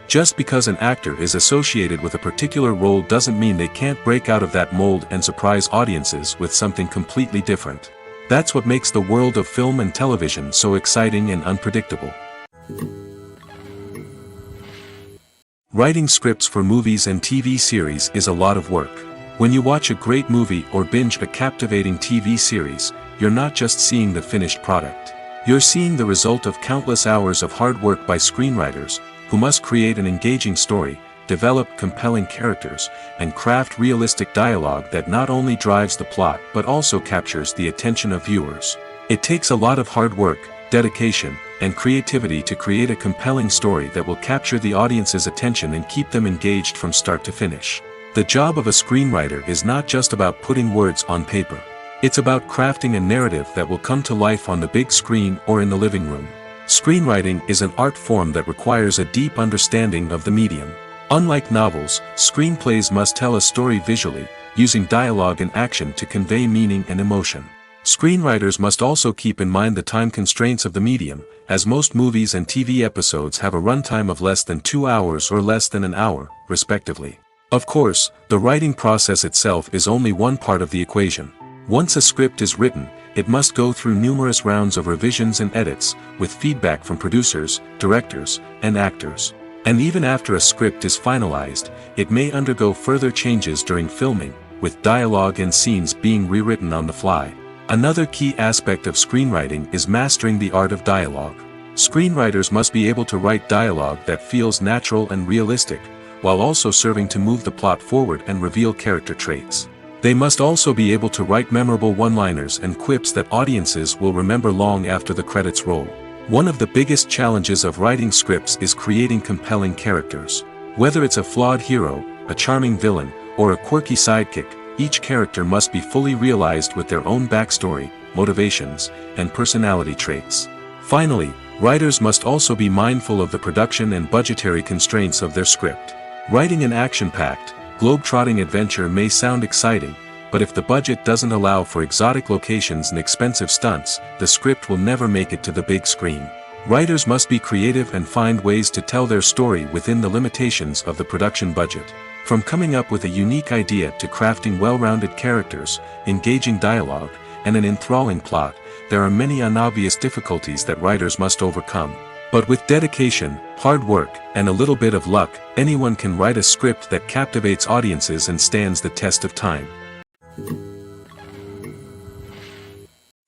Just because an actor is associated with a particular role doesn't mean they can't break out of that mold and surprise audiences with something completely different. That's what makes the world of film and television so exciting and unpredictable. Writing scripts for movies and TV series is a lot of work. When you watch a great movie or binge a captivating TV series, you're not just seeing the finished product. You're seeing the result of countless hours of hard work by screenwriters, who must create an engaging story, develop compelling characters, and craft realistic dialogue that not only drives the plot but also captures the attention of viewers. It takes a lot of hard work, dedication, and creativity to create a compelling story that will capture the audience's attention and keep them engaged from start to finish. The job of a screenwriter is not just about putting words on paper. It's about crafting a narrative that will come to life on the big screen or in the living room. Screenwriting is an art form that requires a deep understanding of the medium. Unlike novels, screenplays must tell a story visually, using dialogue and action to convey meaning and emotion. Screenwriters must also keep in mind the time constraints of the medium, as most movies and TV episodes have a runtime of less than 2 hours or less than an hour, respectively. Of course, the writing process itself is only one part of the equation. Once a script is written, it must go through numerous rounds of revisions and edits, with feedback from producers, directors, and actors. And even after a script is finalized, it may undergo further changes during filming, with dialogue and scenes being rewritten on the fly. Another key aspect of screenwriting is mastering the art of dialogue. Screenwriters must be able to write dialogue that feels natural and realistic, while also serving to move the plot forward and reveal character traits. They must also be able to write memorable one-liners and quips that audiences will remember long after the credits roll. One of the biggest challenges of writing scripts is creating compelling characters. Whether it's a flawed hero, a charming villain, or a quirky sidekick, each character must be fully realized with their own backstory, motivations, and personality traits. Finally, writers must also be mindful of the production and budgetary constraints of their script. Writing an action-packed, globe-trotting adventure may sound exciting, but if the budget doesn't allow for exotic locations and expensive stunts, the script will never make it to the big screen. Writers must be creative and find ways to tell their story within the limitations of the production budget. From coming up with a unique idea to crafting well-rounded characters, engaging dialogue, and an enthralling plot, there are many unobvious difficulties that writers must overcome. But with dedication, hard work, and a little bit of luck, anyone can write a script that captivates audiences and stands the test of time.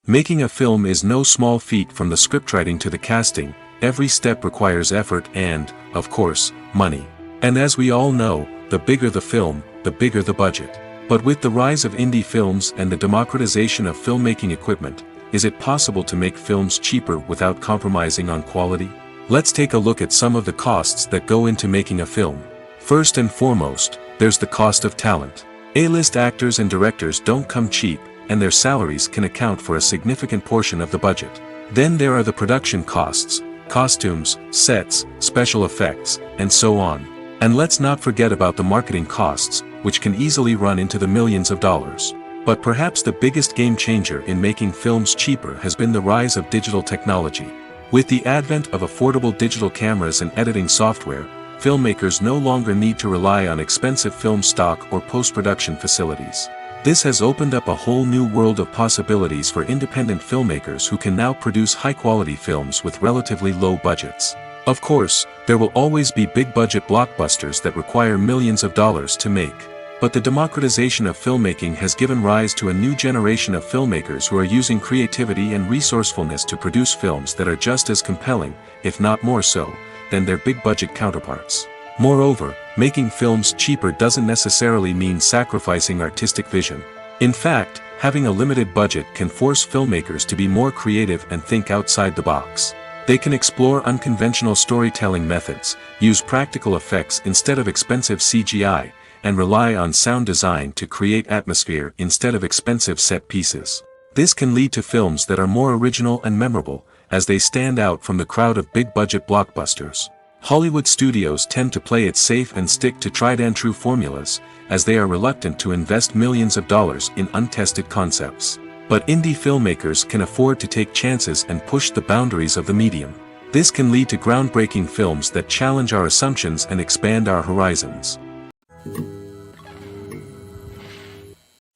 Making a film is no small feat. From the scriptwriting to the casting, every step requires effort and, of course, money. And as we all know, the bigger the film, the bigger the budget. But with the rise of indie films and the democratization of filmmaking equipment, is it possible to make films cheaper without compromising on quality? Let's take a look at some of the costs that go into making a film. First and foremost, there's the cost of talent. A-list actors and directors don't come cheap, and their salaries can account for a significant portion of the budget. Then there are the production costs, costumes, sets, special effects, and so on. And let's not forget about the marketing costs, which can easily run into the millions of dollars. But perhaps the biggest game changer in making films cheaper has been the rise of digital technology. With the advent of affordable digital cameras and editing software, filmmakers no longer need to rely on expensive film stock or post-production facilities. This has opened up a whole new world of possibilities for independent filmmakers who can now produce high-quality films with relatively low budgets. Of course, there will always be big-budget blockbusters that require millions of dollars to make. But the democratization of filmmaking has given rise to a new generation of filmmakers who are using creativity and resourcefulness to produce films that are just as compelling, if not more so, than their big-budget counterparts. Moreover, making films cheaper doesn't necessarily mean sacrificing artistic vision. In fact, having a limited budget can force filmmakers to be more creative and think outside the box. They can explore unconventional storytelling methods, use practical effects instead of expensive CGI, and rely on sound design to create atmosphere instead of expensive set pieces. This can lead to films that are more original and memorable, as they stand out from the crowd of big-budget blockbusters. Hollywood studios tend to play it safe and stick to tried-and-true formulas, as they are reluctant to invest millions of dollars in untested concepts. But indie filmmakers can afford to take chances and push the boundaries of the medium. This can lead to groundbreaking films that challenge our assumptions and expand our horizons.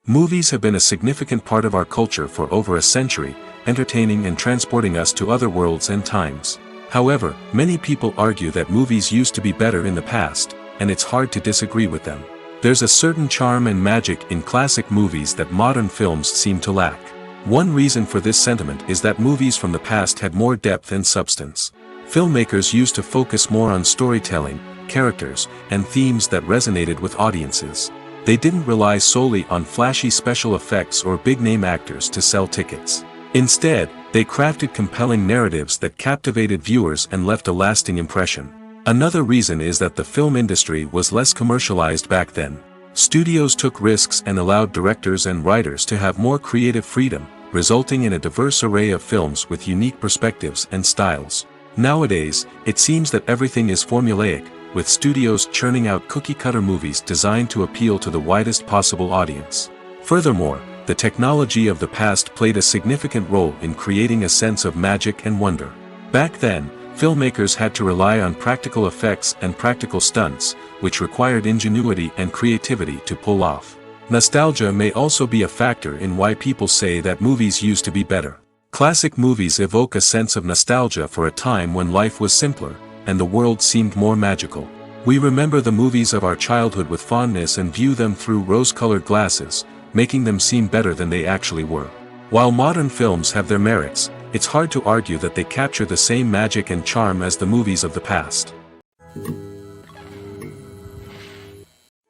Movies have been a significant part of our culture for over a century, entertaining and transporting us to other worlds and times. However, many people argue that movies used to be better in the past, and it's hard to disagree with them. There's a certain charm and magic in classic movies that modern films seem to lack. One reason for this sentiment is that movies from the past had more depth and substance. Filmmakers used to focus more on storytelling, characters, and themes that resonated with audiences. They didn't rely solely on flashy special effects or big-name actors to sell tickets. Instead, they crafted compelling narratives that captivated viewers and left a lasting impression. Another reason is that the film industry was less commercialized back then. Studios took risks and allowed directors and writers to have more creative freedom, resulting in a diverse array of films with unique perspectives and styles. Nowadays, it seems that everything is formulaic, with studios churning out cookie-cutter movies designed to appeal to the widest possible audience. Furthermore, the technology of the past played a significant role in creating a sense of magic and wonder. Back then, filmmakers had to rely on practical effects and practical stunts, which required ingenuity and creativity to pull off. Nostalgia may also be a factor in why people say that movies used to be better. Classic movies evoke a sense of nostalgia for a time when life was simpler, and the world seemed more magical. We remember the movies of our childhood with fondness and view them through rose-colored glasses, making them seem better than they actually were. While modern films have their merits, it's hard to argue that they capture the same magic and charm as the movies of the past.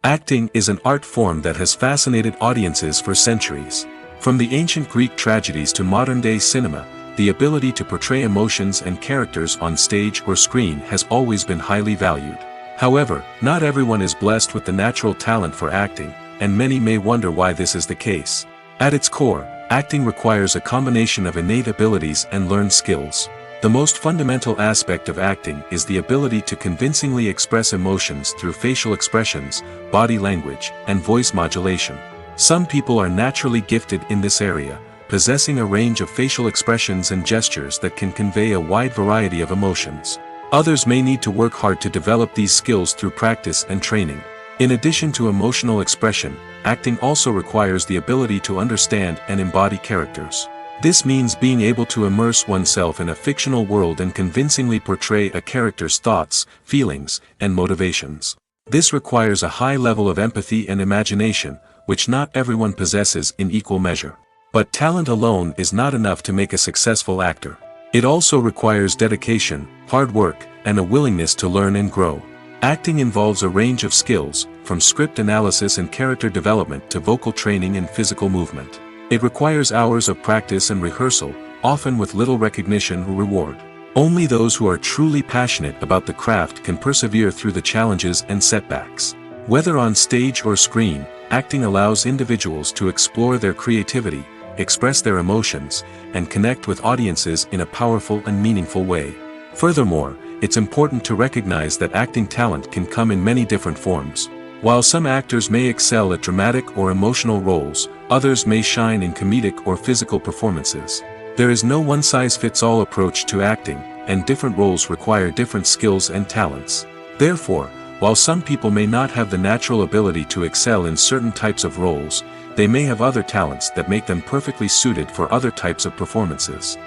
Acting is an art form that has fascinated audiences for centuries. From the ancient Greek tragedies to modern-day cinema, the ability to portray emotions and characters on stage or screen has always been highly valued. However, not everyone is blessed with the natural talent for acting, and many may wonder why this is the case. At its core, acting requires a combination of innate abilities and learned skills. The most fundamental aspect of acting is the ability to convincingly express emotions through facial expressions, body language, and voice modulation. Some people are naturally gifted in this area, possessing a range of facial expressions and gestures that can convey a wide variety of emotions. Others may need to work hard to develop these skills through practice and training. In addition to emotional expression, acting also requires the ability to understand and embody characters. This means being able to immerse oneself in a fictional world and convincingly portray a character's thoughts, feelings, and motivations. This requires a high level of empathy and imagination, which not everyone possesses in equal measure. But talent alone is not enough to make a successful actor. It also requires dedication, hard work, and a willingness to learn and grow. Acting involves a range of skills, from script analysis and character development to vocal training and physical movement. It requires hours of practice and rehearsal, often with little recognition or reward. Only those who are truly passionate about the craft can persevere through the challenges and setbacks. Whether on stage or screen, acting allows individuals to explore their creativity, express their emotions, and connect with audiences in a powerful and meaningful way. Furthermore, it's important to recognize that acting talent can come in many different forms. While some actors may excel at dramatic or emotional roles, others may shine in comedic or physical performances. There is no one-size-fits-all approach to acting, and different roles require different skills and talents. Therefore, while some people may not have the natural ability to excel in certain types of roles, they may have other talents that make them perfectly suited for other types of performances.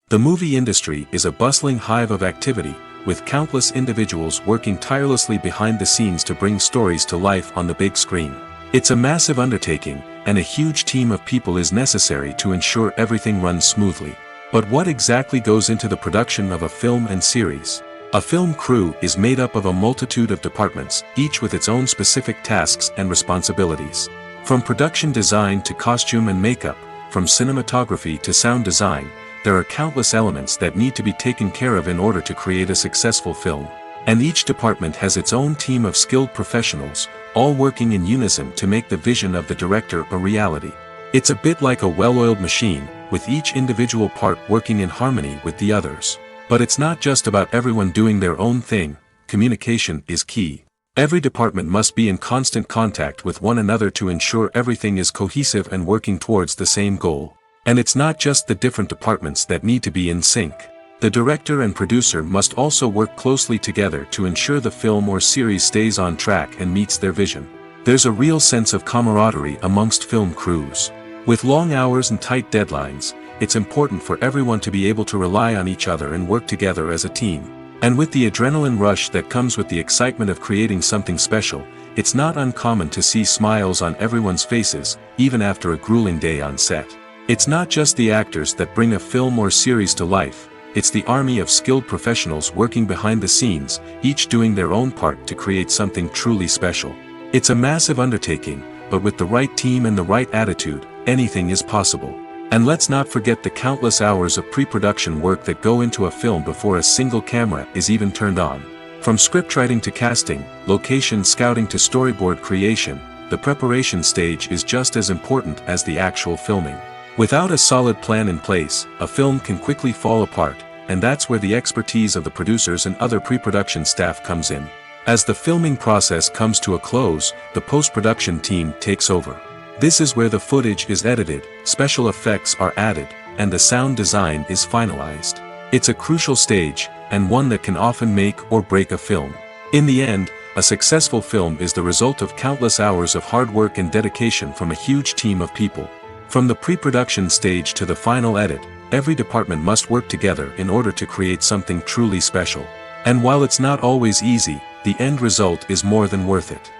The movie industry is a bustling hive of activity, with countless individuals working tirelessly behind the scenes to bring stories to life on the big screen. It's a massive undertaking, and a huge team of people is necessary to ensure everything runs smoothly. But what exactly goes into the production of a film and series? A film crew is made up of a multitude of departments, each with its own specific tasks and responsibilities. From production design to costume and makeup, from cinematography to sound design, there are countless elements that need to be taken care of in order to create a successful film. And each department has its own team of skilled professionals, all working in unison to make the vision of the director a reality. It's a bit like a well-oiled machine, with each individual part working in harmony with the others. But it's not just about everyone doing their own thing. Communication is key. Every department must be in constant contact with one another to ensure everything is cohesive and working towards the same goal. And it's not just the different departments that need to be in sync. The director and producer must also work closely together to ensure the film or series stays on track and meets their vision. There's a real sense of camaraderie amongst film crews. With long hours and tight deadlines, it's important for everyone to be able to rely on each other and work together as a team. And with the adrenaline rush that comes with the excitement of creating something special, it's not uncommon to see smiles on everyone's faces, even after a grueling day on set. It's not just the actors that bring a film or series to life, it's the army of skilled professionals working behind the scenes, each doing their own part to create something truly special. It's a massive undertaking, but with the right team and the right attitude, anything is possible. And let's not forget the countless hours of pre-production work that go into a film before a single camera is even turned on. From scriptwriting to casting, location scouting to storyboard creation, the preparation stage is just as important as the actual filming. Without a solid plan in place, a film can quickly fall apart, and that's where the expertise of the producers and other pre-production staff comes in. As the filming process comes to a close, the post-production team takes over. This is where the footage is edited, special effects are added, and the sound design is finalized. It's a crucial stage, and one that can often make or break a film. In the end, a successful film is the result of countless hours of hard work and dedication from a huge team of people. From the pre-production stage to the final edit, every department must work together in order to create something truly special. And while it's not always easy, the end result is more than worth it.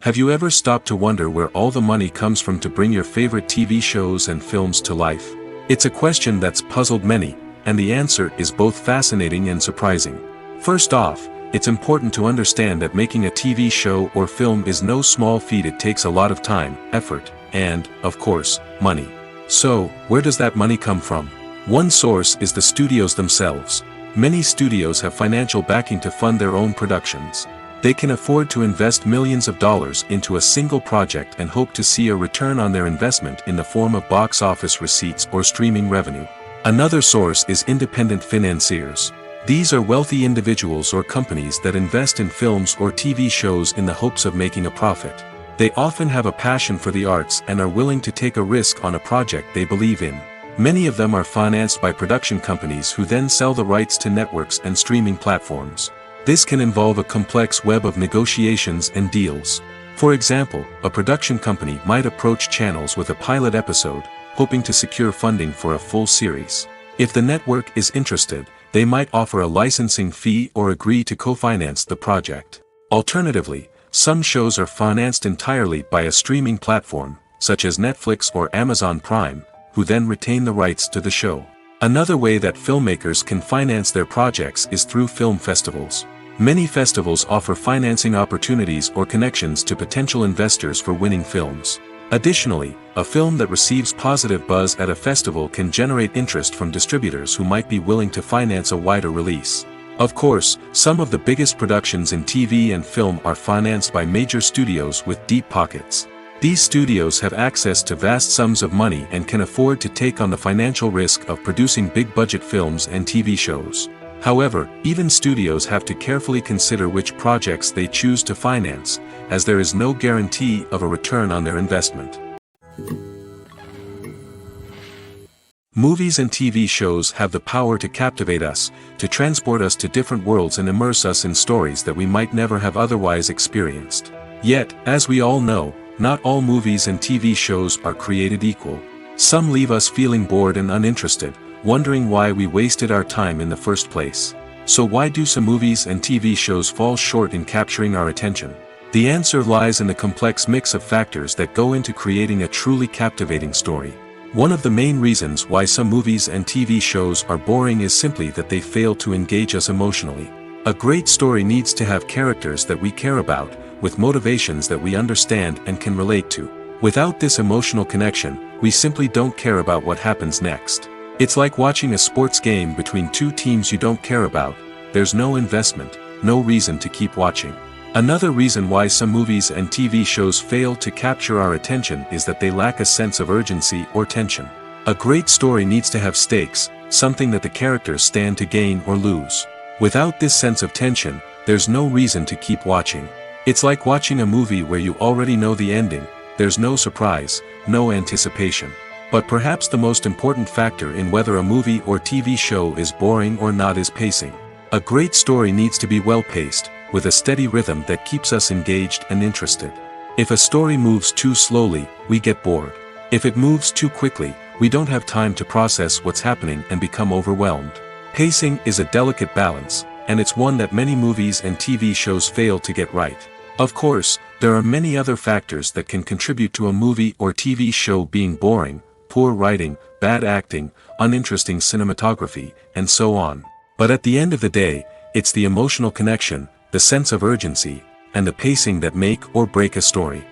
Have you ever stopped to wonder where all the money comes from to bring your favorite TV shows and films to life? It's a question that's puzzled many, and the answer is both fascinating and surprising. First off, it's important to understand that making a TV show or film is no small feat. It takes a lot of time, effort, and, of course, money. So, where does that money come from? One source is the studios themselves. Many studios have financial backing to fund their own productions. They can afford to invest millions of dollars into a single project and hope to see a return on their investment in the form of box office receipts or streaming revenue. Another source is independent financiers. These are wealthy individuals or companies that invest in films or TV shows in the hopes of making a profit. They often have a passion for the arts and are willing to take a risk on a project they believe in. Many of them are financed by production companies who then sell the rights to networks and streaming platforms. This can involve a complex web of negotiations and deals. For example, a production company might approach channels with a pilot episode, hoping to secure funding for a full series. If the network is interested, they might offer a licensing fee or agree to co-finance the project. Alternatively, some shows are financed entirely by a streaming platform, such as Netflix or Amazon Prime, who then retain the rights to the show. Another way that filmmakers can finance their projects is through film festivals. Many festivals offer financing opportunities or connections to potential investors for winning films. Additionally, a film that receives positive buzz at a festival can generate interest from distributors who might be willing to finance a wider release. Of course, some of the biggest productions in TV and film are financed by major studios with deep pockets. These studios have access to vast sums of money and can afford to take on the financial risk of producing big-budget films and TV shows. However, even studios have to carefully consider which projects they choose to finance, as there is no guarantee of a return on their investment. Movies and TV shows have the power to captivate us, to transport us to different worlds and immerse us in stories that we might never have otherwise experienced. Yet, as we all know, not all movies and TV shows are created equal. Some leave us feeling bored and uninterested, wondering why we wasted our time in the first place. So why do some movies and TV shows fall short in capturing our attention? The answer lies in the complex mix of factors that go into creating a truly captivating story. One of the main reasons why some movies and TV shows are boring is simply that they fail to engage us emotionally. A great story needs to have characters that we care about, with motivations that we understand and can relate to. Without this emotional connection, we simply don't care about what happens next. It's like watching a sports game between two teams you don't care about. There's no investment, no reason to keep watching. Another reason why some movies and TV shows fail to capture our attention is that they lack a sense of urgency or tension. A great story needs to have stakes, something that the characters stand to gain or lose. Without this sense of tension, there's no reason to keep watching. It's like watching a movie where you already know the ending. There's no surprise, no anticipation. But perhaps the most important factor in whether a movie or TV show is boring or not is pacing. A great story needs to be well-paced, with a steady rhythm that keeps us engaged and interested. If a story moves too slowly, we get bored. If it moves too quickly, we don't have time to process what's happening and become overwhelmed. Pacing is a delicate balance, and it's one that many movies and TV shows fail to get right. Of course, there are many other factors that can contribute to a movie or TV show being boring: poor writing, bad acting, uninteresting cinematography, and so on. But at the end of the day, it's the emotional connection, the sense of urgency, and the pacing that make or break a story.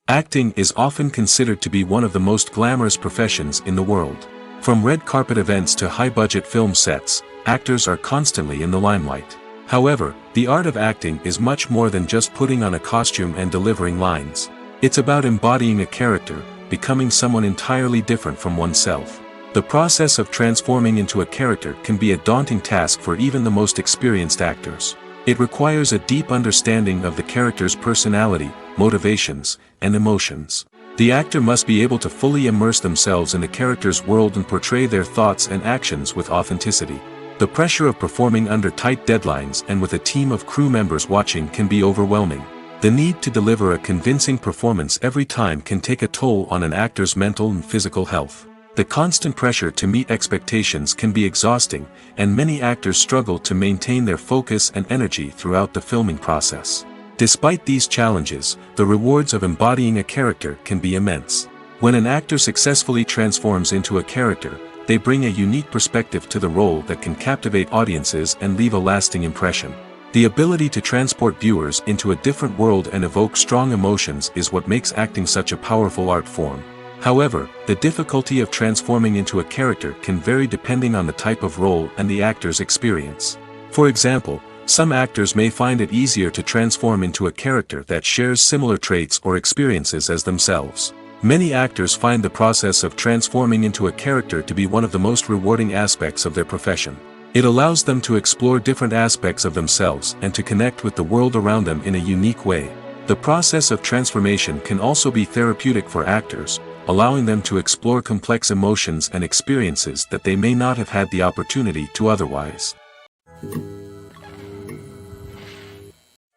Acting is often considered to be one of the most glamorous professions in the world. From red carpet events to high-budget film sets, actors are constantly in the limelight. However, the art of acting is much more than just putting on a costume and delivering lines. It's about embodying a character, becoming someone entirely different from oneself. The process of transforming into a character can be a daunting task for even the most experienced actors. It requires a deep understanding of the character's personality, motivations, and emotions. The actor must be able to fully immerse themselves in the character's world and portray their thoughts and actions with authenticity. The pressure of performing under tight deadlines and with a team of crew members watching can be overwhelming. The need to deliver a convincing performance every time can take a toll on an actor's mental and physical health. The constant pressure to meet expectations can be exhausting, and many actors struggle to maintain their focus and energy throughout the filming process. Despite these challenges, the rewards of embodying a character can be immense. When an actor successfully transforms into a character, they bring a unique perspective to the role that can captivate audiences and leave a lasting impression. The ability to transport viewers into a different world and evoke strong emotions is what makes acting such a powerful art form. However, the difficulty of transforming into a character can vary depending on the type of role and the actor's experience. For example, some actors may find it easier to transform into a character that shares similar traits or experiences as themselves. Many actors find the process of transforming into a character to be one of the most rewarding aspects of their profession. It allows them to explore different aspects of themselves and to connect with the world around them in a unique way. The process of transformation can also be therapeutic for actors, allowing them to explore complex emotions and experiences that they may not have had the opportunity to otherwise.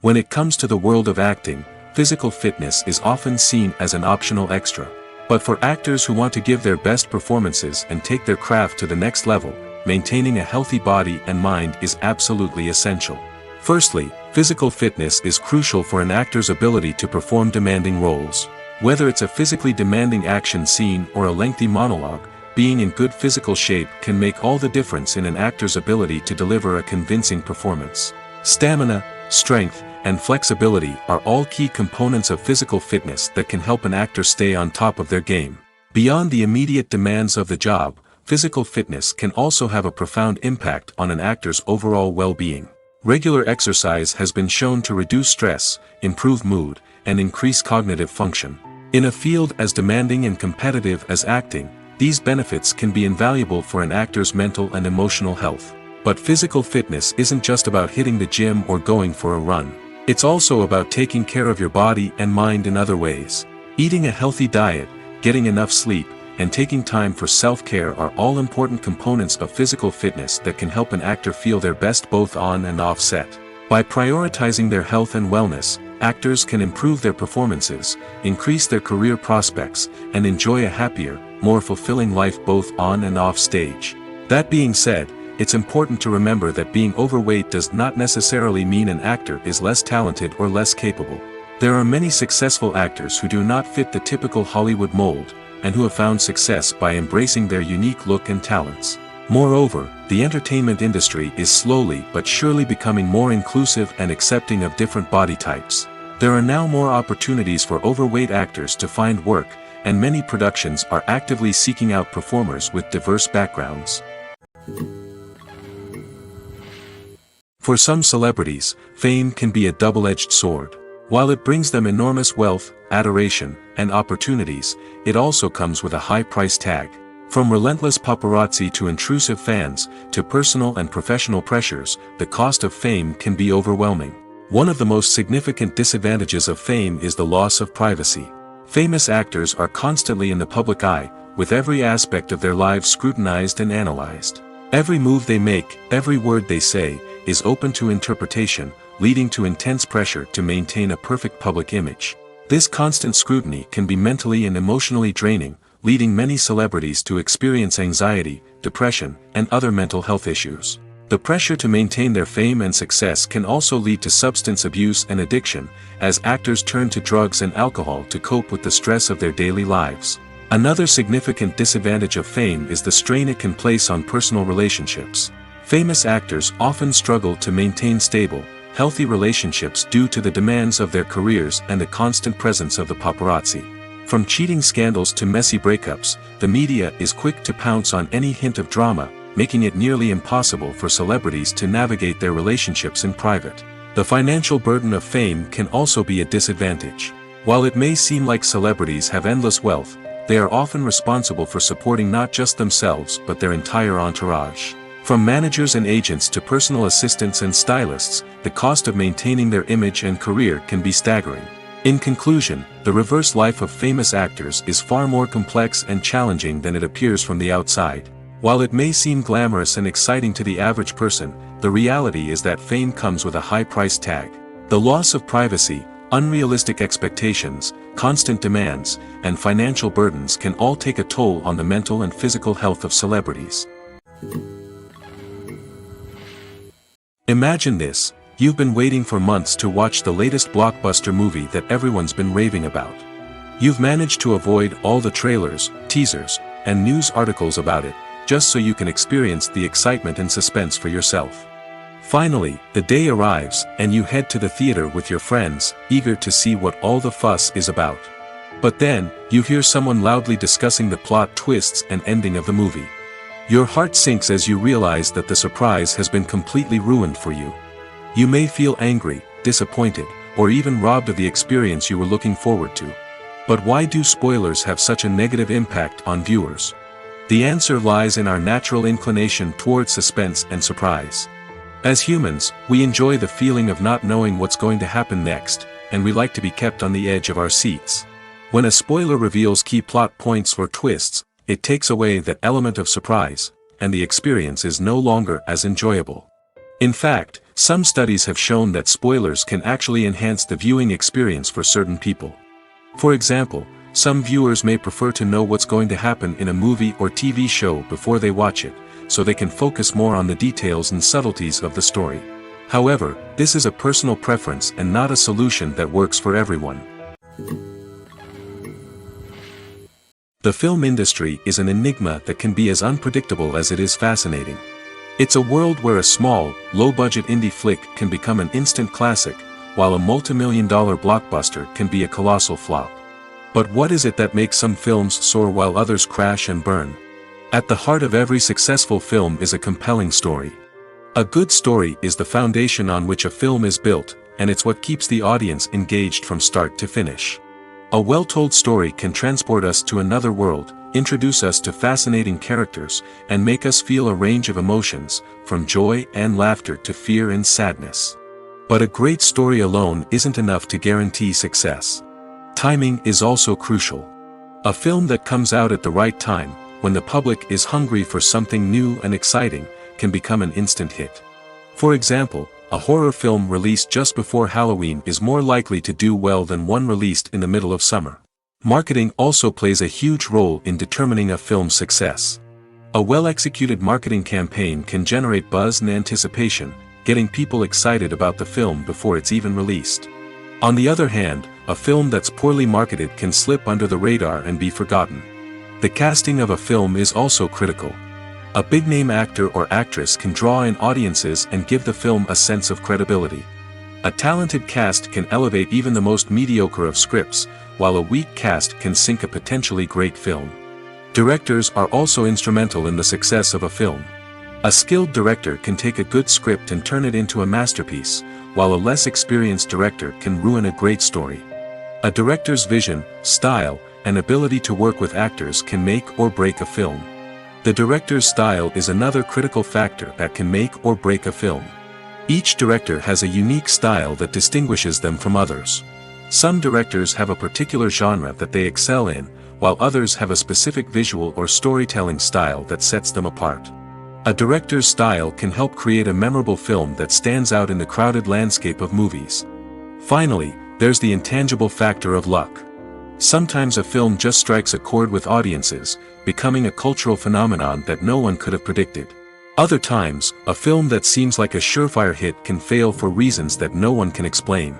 When it comes to the world of acting, physical fitness is often seen as an optional extra. But for actors who want to give their best performances and take their craft to the next level, maintaining a healthy body and mind is absolutely essential. Firstly, physical fitness is crucial for an actor's ability to perform demanding roles. Whether it's a physically demanding action scene or a lengthy monologue, being in good physical shape can make all the difference in an actor's ability to deliver a convincing performance. Stamina, strength, and flexibility are all key components of physical fitness that can help an actor stay on top of their game. Beyond the immediate demands of the job, physical fitness can also have a profound impact on an actor's overall well-being. Regular exercise has been shown to reduce stress, improve mood, and increase cognitive function. In a field as demanding and competitive as acting, these benefits can be invaluable for an actor's mental and emotional health. But physical fitness isn't just about hitting the gym or going for a run. It's also about taking care of your body and mind in other ways. Eating a healthy diet, getting enough sleep, and taking time for self-care are all important components of physical fitness that can help an actor feel their best both on and off set. By prioritizing their health and wellness, actors can improve their performances, increase their career prospects, and enjoy a happier, more fulfilling life both on and off stage. That being said, it's important to remember that being overweight does not necessarily mean an actor is less talented or less capable. There are many successful actors who do not fit the typical Hollywood mold, and who have found success by embracing their unique look and talents. Moreover, the entertainment industry is slowly but surely becoming more inclusive and accepting of different body types. There are now more opportunities for overweight actors to find work, and many productions are actively seeking out performers with diverse backgrounds. For some celebrities, fame can be a double-edged sword. While it brings them enormous wealth, adoration, and opportunities, it also comes with a high price tag. From relentless paparazzi to intrusive fans, to personal and professional pressures, the cost of fame can be overwhelming. One of the most significant disadvantages of fame is the loss of privacy. Famous actors are constantly in the public eye, with every aspect of their lives scrutinized and analyzed. Every move they make, every word they say, is open to interpretation, leading to intense pressure to maintain a perfect public image. This constant scrutiny can be mentally and emotionally draining, leading many celebrities to experience anxiety, depression, and other mental health issues. The pressure to maintain their fame and success can also lead to substance abuse and addiction, as actors turn to drugs and alcohol to cope with the stress of their daily lives. Another significant disadvantage of fame is the strain it can place on personal relationships. Famous actors often struggle to maintain stable, healthy relationships due to the demands of their careers and the constant presence of the paparazzi. From cheating scandals to messy breakups, the media is quick to pounce on any hint of drama, making it nearly impossible for celebrities to navigate their relationships in private. The financial burden of fame can also be a disadvantage. While it may seem like celebrities have endless wealth, they are often responsible for supporting not just themselves but their entire entourage. From managers and agents to personal assistants and stylists, the cost of maintaining their image and career can be staggering. In conclusion, the reverse life of famous actors is far more complex and challenging than it appears from the outside. While it may seem glamorous and exciting to the average person, the reality is that fame comes with a high price tag. The loss of privacy, unrealistic expectations, constant demands, and financial burdens can all take a toll on the mental and physical health of celebrities. Imagine this: you've been waiting for months to watch the latest blockbuster movie that everyone's been raving about. You've managed to avoid all the trailers, teasers, and news articles about it, just so you can experience the excitement and suspense for yourself. Finally, the day arrives, and you head to the theater with your friends, eager to see what all the fuss is about. But then, you hear someone loudly discussing the plot twists and ending of the movie. Your heart sinks as you realize that the surprise has been completely ruined for you. You may feel angry, disappointed, or even robbed of the experience you were looking forward to. But why do spoilers have such a negative impact on viewers? The answer lies in our natural inclination toward suspense and surprise. As humans, we enjoy the feeling of not knowing what's going to happen next, and we like to be kept on the edge of our seats. When a spoiler reveals key plot points or twists, it takes away that element of surprise, and the experience is no longer as enjoyable. In fact, some studies have shown that spoilers can actually enhance the viewing experience for certain people. For example, some viewers may prefer to know what's going to happen in a movie or TV show before they watch it, so they can focus more on the details and subtleties of the story. However, this is a personal preference and not a solution that works for everyone. The film industry is an enigma that can be as unpredictable as it is fascinating. It's a world where a small, low-budget indie flick can become an instant classic, while a multi-million-dollar blockbuster can be a colossal flop. But what is it that makes some films soar while others crash and burn? At the heart of every successful film is a compelling story. A good story is the foundation on which a film is built, and it's what keeps the audience engaged from start to finish. A well-told story can transport us to another world, introduce us to fascinating characters, and make us feel a range of emotions, from joy and laughter to fear and sadness. But a great story alone isn't enough to guarantee success. Timing is also crucial. A film that comes out at the right time, when the public is hungry for something new and exciting, can become an instant hit. For example, a horror film released just before Halloween is more likely to do well than one released in the middle of summer. Marketing also plays a huge role in determining a film's success. A well-executed marketing campaign can generate buzz and anticipation, getting people excited about the film before it's even released. On the other hand, a film that's poorly marketed can slip under the radar and be forgotten. The casting of a film is also critical. A big-name actor or actress can draw in audiences and give the film a sense of credibility. A talented cast can elevate even the most mediocre of scripts, while a weak cast can sink a potentially great film. Directors are also instrumental in the success of a film. A skilled director can take a good script and turn it into a masterpiece, while a less experienced director can ruin a great story. A director's vision, style, and ability to work with actors can make or break a film. The director's style is another critical factor that can make or break a film. Each director has a unique style that distinguishes them from others. Some directors have a particular genre that they excel in, while others have a specific visual or storytelling style that sets them apart. A director's style can help create a memorable film that stands out in the crowded landscape of movies. Finally, there's the intangible factor of luck. Sometimes a film just strikes a chord with audiences, becoming a cultural phenomenon that no one could have predicted. Other times, a film that seems like a surefire hit can fail for reasons that no one can explain.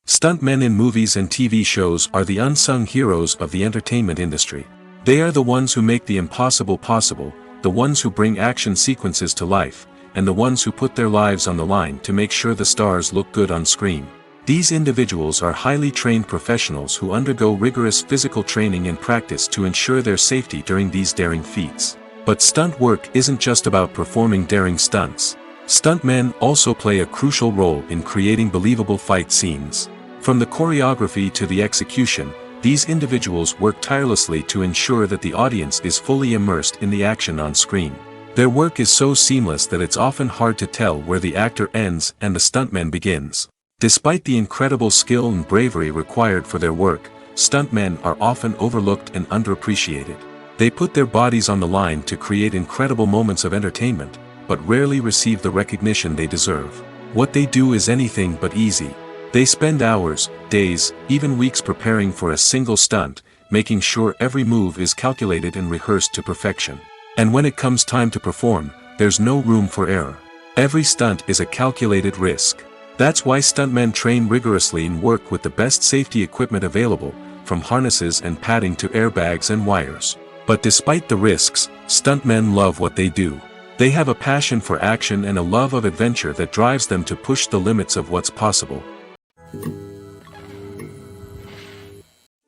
Stuntmen in movies and TV shows are the unsung heroes of the entertainment industry. They are the ones who make the impossible possible, the ones who bring action sequences to life, and the ones who put their lives on the line to make sure the stars look good on screen. These individuals are highly trained professionals who undergo rigorous physical training and practice to ensure their safety during these daring feats. But stunt work isn't just about performing daring stunts. Stuntmen also play a crucial role in creating believable fight scenes. From the choreography to the execution, these individuals work tirelessly to ensure that the audience is fully immersed in the action on screen. Their work is so seamless that it's often hard to tell where the actor ends and the stuntman begins. Despite the incredible skill and bravery required for their work, stuntmen are often overlooked and underappreciated. They put their bodies on the line to create incredible moments of entertainment, but rarely receive the recognition they deserve. What they do is anything but easy. They spend hours, days, even weeks preparing for a single stunt, making sure every move is calculated and rehearsed to perfection. And when it comes time to perform, there's no room for error. Every stunt is a calculated risk. That's why stuntmen train rigorously and work with the best safety equipment available, from harnesses and padding to airbags and wires. But despite the risks, stuntmen love what they do. They have a passion for action and a love of adventure that drives them to push the limits of what's possible.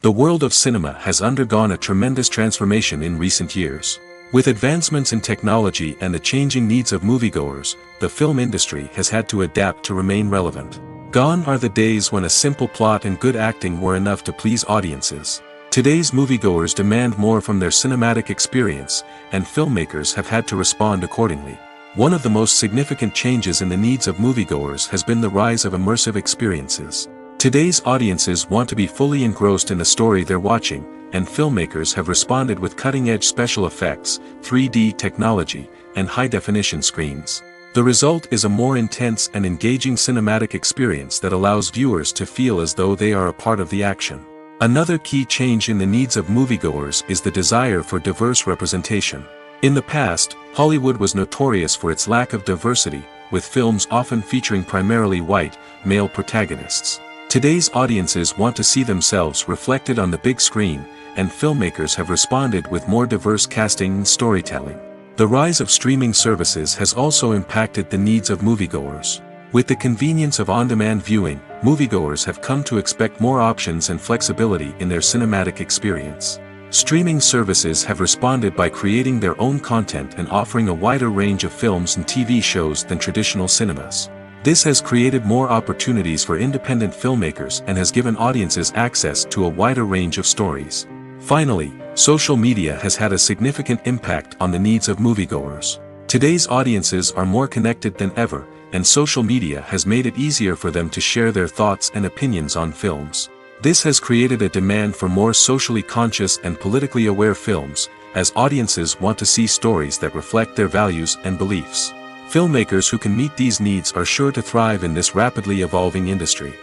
The world of cinema has undergone a tremendous transformation in recent years. With advancements in technology and the changing needs of moviegoers, the film industry has had to adapt to remain relevant. Gone are the days when a simple plot and good acting were enough to please audiences. Today's moviegoers demand more from their cinematic experience, and filmmakers have had to respond accordingly. One of the most significant changes in the needs of moviegoers has been the rise of immersive experiences. Today's audiences want to be fully engrossed in the story they're watching, and filmmakers have responded with cutting-edge special effects, 3D technology, and high-definition screens. The result is a more intense and engaging cinematic experience that allows viewers to feel as though they are a part of the action. Another key change in the needs of moviegoers is the desire for diverse representation. In the past, Hollywood was notorious for its lack of diversity, with films often featuring primarily white, male protagonists. Today's audiences want to see themselves reflected on the big screen, and filmmakers have responded with more diverse casting and storytelling. The rise of streaming services has also impacted the needs of moviegoers. With the convenience of on-demand viewing, moviegoers have come to expect more options and flexibility in their cinematic experience. Streaming services have responded by creating their own content and offering a wider range of films and TV shows than traditional cinemas. This has created more opportunities for independent filmmakers and has given audiences access to a wider range of stories. Finally, social media has had a significant impact on the needs of moviegoers. Today's audiences are more connected than ever, and social media has made it easier for them to share their thoughts and opinions on films. This has created a demand for more socially conscious and politically aware films, as audiences want to see stories that reflect their values and beliefs. Filmmakers who can meet these needs are sure to thrive in this rapidly evolving industry.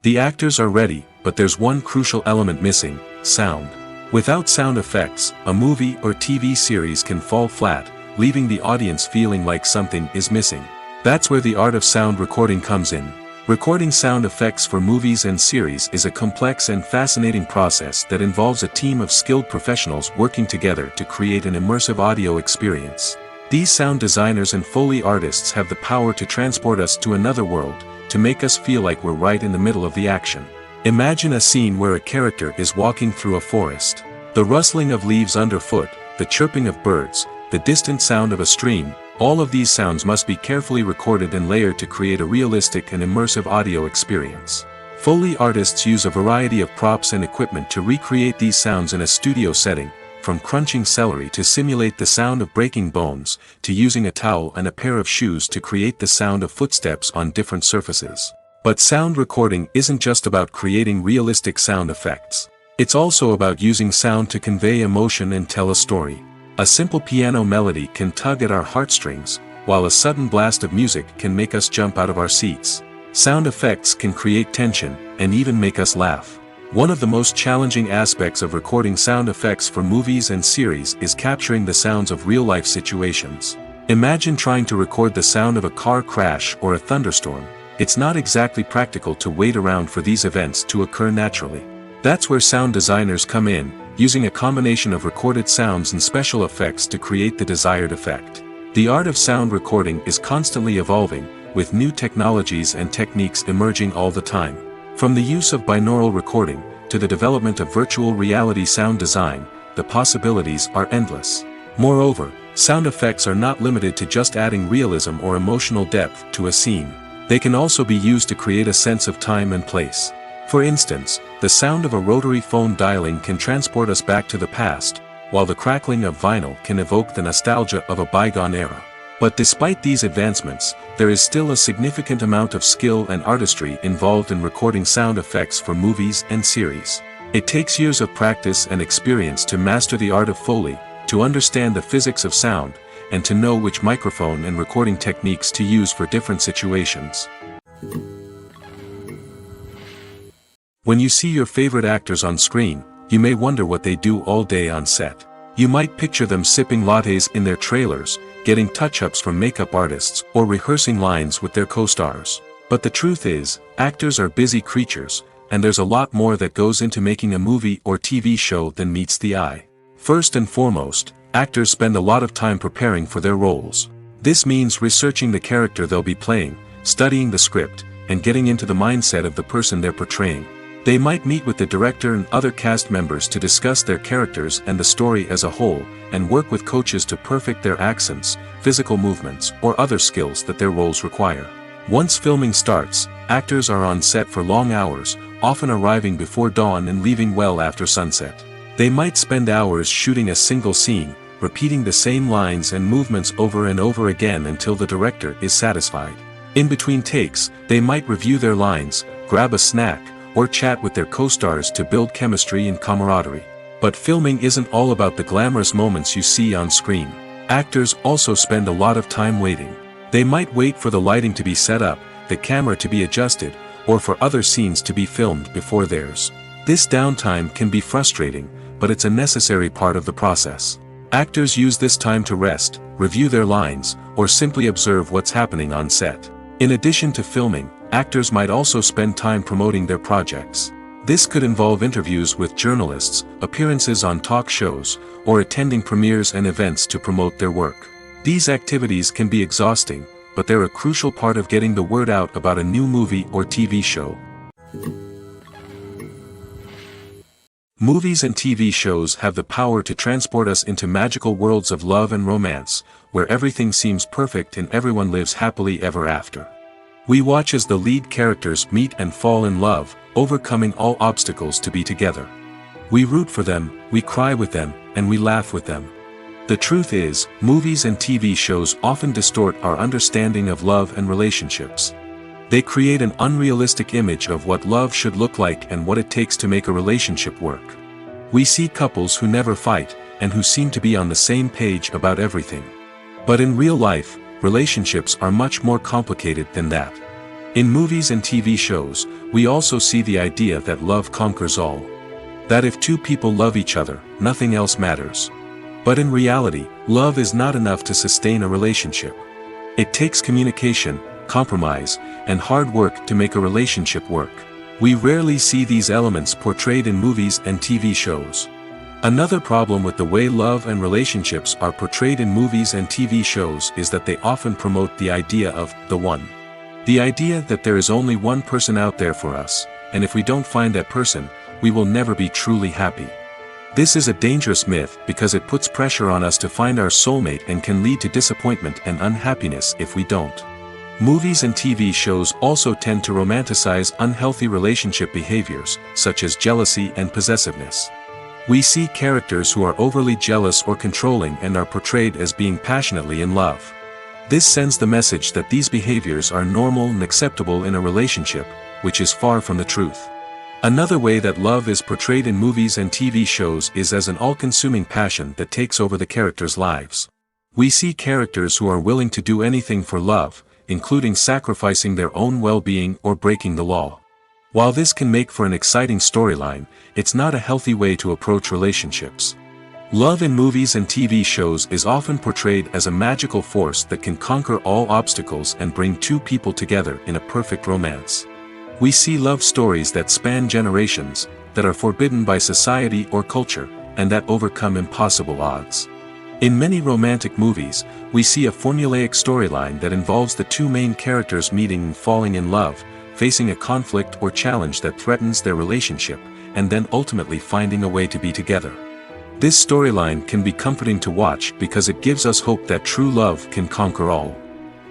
The actors are ready, but there's one crucial element missing: sound. Without sound effects, a movie or TV series can fall flat, leaving the audience feeling like something is missing. That's where the art of sound recording comes in. Recording sound effects for movies and series is a complex and fascinating process that involves a team of skilled professionals working together to create an immersive audio experience. These sound designers and Foley artists have the power to transport us to another world, to make us feel like we're right in the middle of the action. Imagine a scene where a character is walking through a forest. The rustling of leaves underfoot, the chirping of birds, the distant sound of a stream, all of these sounds must be carefully recorded and layered to create a realistic and immersive audio experience. Foley artists use a variety of props and equipment to recreate these sounds in a studio setting, from crunching celery to simulate the sound of breaking bones, to using a towel and a pair of shoes to create the sound of footsteps on different surfaces. But sound recording isn't just about creating realistic sound effects. It's also about using sound to convey emotion and tell a story. A simple piano melody can tug at our heartstrings, while a sudden blast of music can make us jump out of our seats. Sound effects can create tension, and even make us laugh. One of the most challenging aspects of recording sound effects for movies and series is capturing the sounds of real-life situations. Imagine trying to record the sound of a car crash or a thunderstorm. It's not exactly practical to wait around for these events to occur naturally. That's where sound designers come in, using a combination of recorded sounds and special effects to create the desired effect. The art of sound recording is constantly evolving, with new technologies and techniques emerging all the time. From the use of binaural recording, to the development of virtual reality sound design, the possibilities are endless. Moreover, sound effects are not limited to just adding realism or emotional depth to a scene. They can also be used to create a sense of time and place. For instance, the sound of a rotary phone dialing can transport us back to the past, while the crackling of vinyl can evoke the nostalgia of a bygone era. But despite these advancements, there is still a significant amount of skill and artistry involved in recording sound effects for movies and series. It takes years of practice and experience to master the art of Foley, to understand the physics of sound, and to know which microphone and recording techniques to use for different situations. When you see your favorite actors on screen, you may wonder what they do all day on set. You might picture them sipping lattes in their trailers, getting touch-ups from makeup artists, or rehearsing lines with their co-stars. But the truth is, actors are busy creatures, and there's a lot more that goes into making a movie or TV show than meets the eye. First and foremost, actors spend a lot of time preparing for their roles. This means researching the character they'll be playing, studying the script, and getting into the mindset of the person they're portraying. They might meet with the director and other cast members to discuss their characters and the story as a whole, and work with coaches to perfect their accents, physical movements, or other skills that their roles require. Once filming starts, actors are on set for long hours, often arriving before dawn and leaving well after sunset. They might spend hours shooting a single scene, repeating the same lines and movements over and over again until the director is satisfied. In between takes, they might review their lines, grab a snack, or chat with their co-stars to build chemistry and camaraderie. But filming isn't all about the glamorous moments you see on screen. Actors also spend a lot of time waiting. They might wait for the lighting to be set up, the camera to be adjusted, or for other scenes to be filmed before theirs. This downtime can be frustrating, but it's a necessary part of the process. Actors use this time to rest, review their lines, or simply observe what's happening on set. In addition to filming, actors might also spend time promoting their projects. This could involve interviews with journalists, appearances on talk shows, or attending premieres and events to promote their work. These activities can be exhausting, but they're a crucial part of getting the word out about a new movie or TV show. Movies and TV shows have the power to transport us into magical worlds of love and romance, where everything seems perfect and everyone lives happily ever after. We watch as the lead characters meet and fall in love, overcoming all obstacles to be together. We root for them, we cry with them, and we laugh with them. The truth is, movies and TV shows often distort our understanding of love and relationships. They create an unrealistic image of what love should look like and what it takes to make a relationship work. We see couples who never fight, and who seem to be on the same page about everything. But in real life, relationships are much more complicated than that. In movies and TV shows, we also see the idea that love conquers all. That if two people love each other, nothing else matters. But in reality, love is not enough to sustain a relationship. It takes communication, compromise, and hard work to make a relationship work. We rarely see these elements portrayed in movies and TV shows. Another problem with the way love and relationships are portrayed in movies and TV shows is that they often promote the idea of the one. The idea that there is only one person out there for us, and if we don't find that person, we will never be truly happy. This is a dangerous myth because it puts pressure on us to find our soulmate and can lead to disappointment and unhappiness if we don't. Movies and TV shows also tend to romanticize unhealthy relationship behaviors, such as jealousy and possessiveness. We see characters who are overly jealous or controlling and are portrayed as being passionately in love. This sends the message that these behaviors are normal and acceptable in a relationship, which is far from the truth. Another way that love is portrayed in movies and TV shows is as an all-consuming passion that takes over the characters' lives. We see characters who are willing to do anything for love, including sacrificing their own well-being or breaking the law. While this can make for an exciting storyline, it's not a healthy way to approach relationships. Love in movies and TV shows is often portrayed as a magical force that can conquer all obstacles and bring two people together in a perfect romance. We see love stories that span generations, that are forbidden by society or culture, and that overcome impossible odds. In many romantic movies, we see a formulaic storyline that involves the two main characters meeting and falling in love, facing a conflict or challenge that threatens their relationship, and then ultimately finding a way to be together. This storyline can be comforting to watch because it gives us hope that true love can conquer all.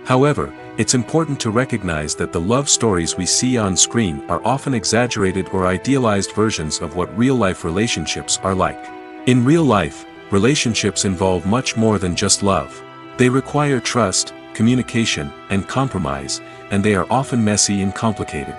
However, it's important to recognize that the love stories we see on screen are often exaggerated or idealized versions of what real-life relationships are like. In real life, relationships involve much more than just love. They require trust, communication, and compromise, and they are often messy and complicated.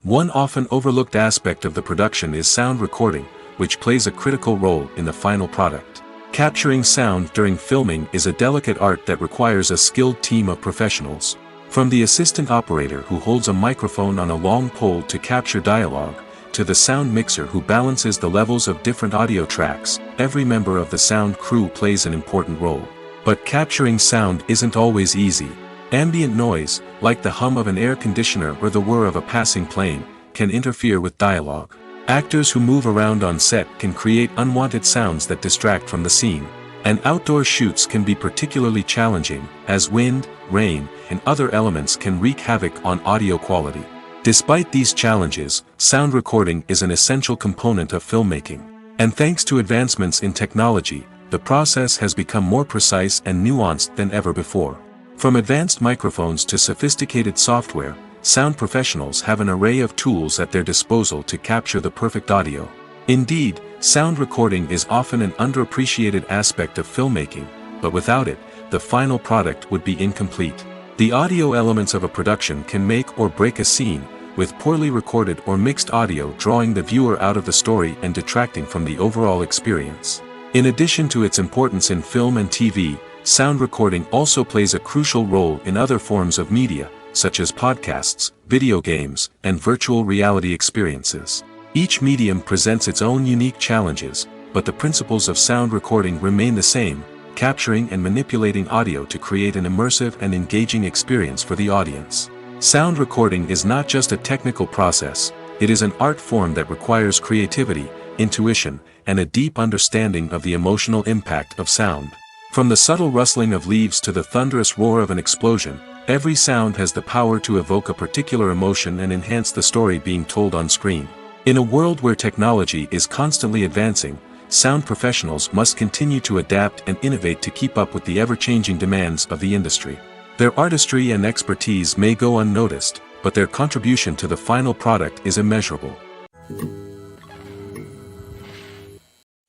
One often overlooked aspect of the production is sound recording, which plays a critical role in the final product. Capturing sound during filming is a delicate art that requires a skilled team of professionals. From the assistant operator who holds a microphone on a long pole to capture dialogue, to the sound mixer who balances the levels of different audio tracks, every member of the sound crew plays an important role. But capturing sound isn't always easy. Ambient noise, like the hum of an air conditioner or the whir of a passing plane, can interfere with dialogue. Actors who move around on set can create unwanted sounds that distract from the scene. And outdoor shoots can be particularly challenging, as wind, rain, and other elements can wreak havoc on audio quality. Despite these challenges, sound recording is an essential component of filmmaking. And thanks to advancements in technology, the process has become more precise and nuanced than ever before. From advanced microphones to sophisticated software, sound professionals have an array of tools at their disposal to capture the perfect audio. Indeed, sound recording is often an underappreciated aspect of filmmaking, but without it, the final product would be incomplete. The audio elements of a production can make or break a scene, with poorly recorded or mixed audio drawing the viewer out of the story and detracting from the overall experience. In addition to its importance in film and TV, sound recording also plays a crucial role in other forms of media, such as podcasts, video games, and virtual reality experiences. Each medium presents its own unique challenges, but the principles of sound recording remain the same, capturing and manipulating audio to create an immersive and engaging experience for the audience. Sound recording is not just a technical process, it is an art form that requires creativity, intuition, and a deep understanding of the emotional impact of sound. From the subtle rustling of leaves to the thunderous roar of an explosion, every sound has the power to evoke a particular emotion and enhance the story being told on screen. In a world where technology is constantly advancing, sound professionals must continue to adapt and innovate to keep up with the ever-changing demands of the industry. Their artistry and expertise may go unnoticed, but their contribution to the final product is immeasurable.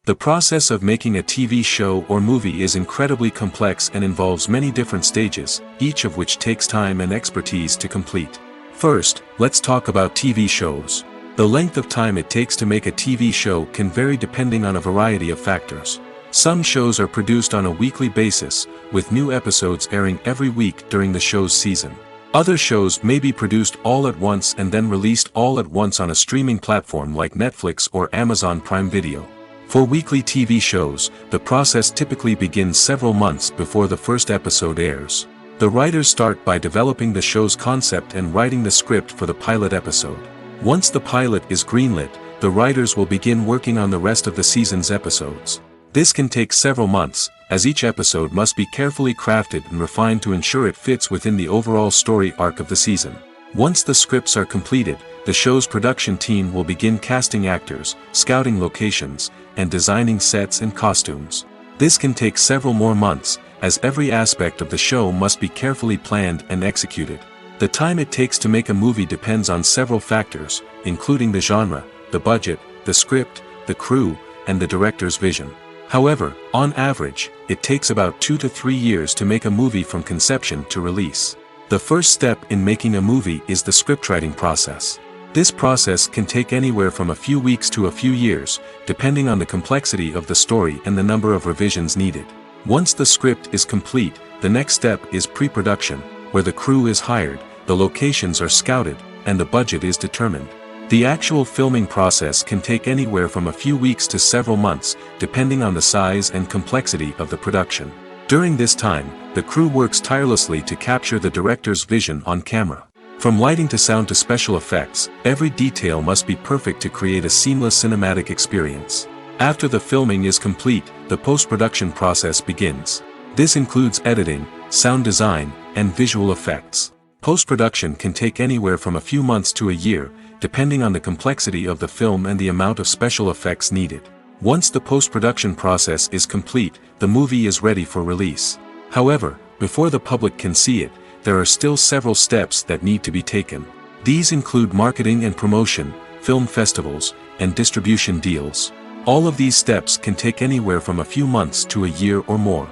The process of making a TV show or movie is incredibly complex and involves many different stages, each of which takes time and expertise to complete. First, let's talk about TV shows. The length of time it takes to make a TV show can vary depending on a variety of factors. Some shows are produced on a weekly basis, with new episodes airing every week during the show's season. Other shows may be produced all at once and then released all at once on a streaming platform like Netflix or Amazon Prime Video. For weekly TV shows, the process typically begins several months before the first episode airs. The writers start by developing the show's concept and writing the script for the pilot episode. Once the pilot is greenlit, the writers will begin working on the rest of the season's episodes. This can take several months, as each episode must be carefully crafted and refined to ensure it fits within the overall story arc of the season. Once the scripts are completed, the show's production team will begin casting actors, scouting locations, and designing sets and costumes. This can take several more months, as every aspect of the show must be carefully planned and executed. The time it takes to make a movie depends on several factors, including the genre, the budget, the script, the crew, and the director's vision. However, on average, it takes about 2 to 3 years to make a movie from conception to release. The first step in making a movie is the scriptwriting process. This process can take anywhere from a few weeks to a few years, depending on the complexity of the story and the number of revisions needed. Once the script is complete, the next step is pre-production, where the crew is hired, the locations are scouted, and the budget is determined. The actual filming process can take anywhere from a few weeks to several months, depending on the size and complexity of the production. During this time, the crew works tirelessly to capture the director's vision on camera. From lighting to sound to special effects, every detail must be perfect to create a seamless cinematic experience. After the filming is complete, the post-production process begins. This includes editing, sound design, and visual effects. Post-production can take anywhere from a few months to a year, depending on the complexity of the film and the amount of special effects needed. Once the post-production process is complete, the movie is ready for release. However, before the public can see it, there are still several steps that need to be taken. These include marketing and promotion, film festivals, and distribution deals. All of these steps can take anywhere from a few months to a year or more.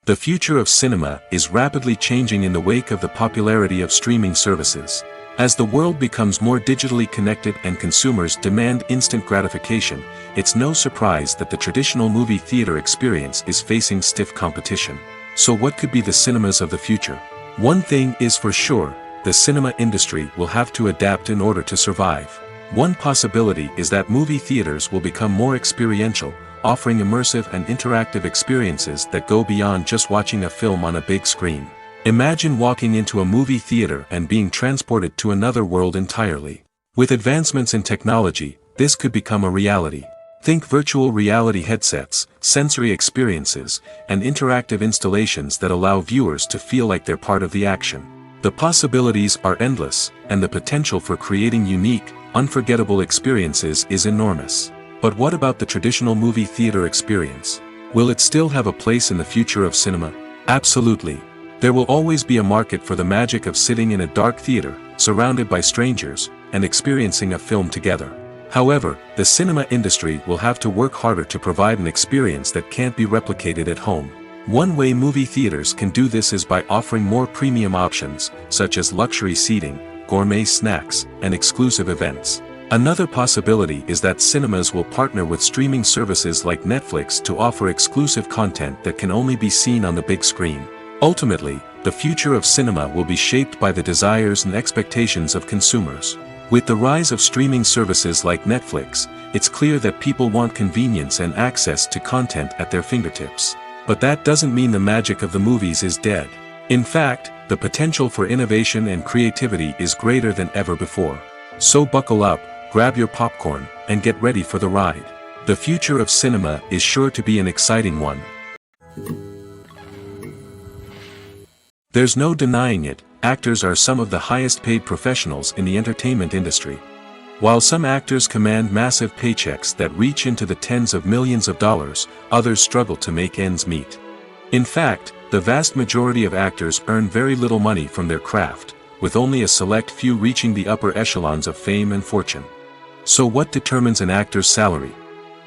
The future of cinema is rapidly changing in the wake of the popularity of streaming services. As the world becomes more digitally connected and consumers demand instant gratification, it's no surprise that the traditional movie theater experience is facing stiff competition. So what could be the cinemas of the future? One thing is for sure, the cinema industry will have to adapt in order to survive. One possibility is that movie theaters will become more experiential, offering immersive and interactive experiences that go beyond just watching a film on a big screen. Imagine walking into a movie theater and being transported to another world entirely. With advancements in technology, this could become a reality. Think virtual reality headsets, sensory experiences, and interactive installations that allow viewers to feel like they're part of the action. The possibilities are endless, and the potential for creating unique, unforgettable experiences is enormous. But what about the traditional movie theater experience? Will it still have a place in the future of cinema? Absolutely. There will always be a market for the magic of sitting in a dark theater, surrounded by strangers, and experiencing a film together. However, the cinema industry will have to work harder to provide an experience that can't be replicated at home. One way movie theaters can do this is by offering more premium options, such as luxury seating, gourmet snacks, and exclusive events. Another possibility is that cinemas will partner with streaming services like Netflix to offer exclusive content that can only be seen on the big screen. Ultimately, the future of cinema will be shaped by the desires and expectations of consumers. With the rise of streaming services like Netflix, it's clear that people want convenience and access to content at their fingertips. But that doesn't mean the magic of the movies is dead. In fact, the potential for innovation and creativity is greater than ever before. So buckle up, grab your popcorn, and get ready for the ride. The future of cinema is sure to be an exciting one. There's no denying it, actors are some of the highest paid professionals in the entertainment industry. While some actors command massive paychecks that reach into the tens of millions of dollars, others struggle to make ends meet. In fact, the vast majority of actors earn very little money from their craft, with only a select few reaching the upper echelons of fame and fortune. So what determines an actor's salary?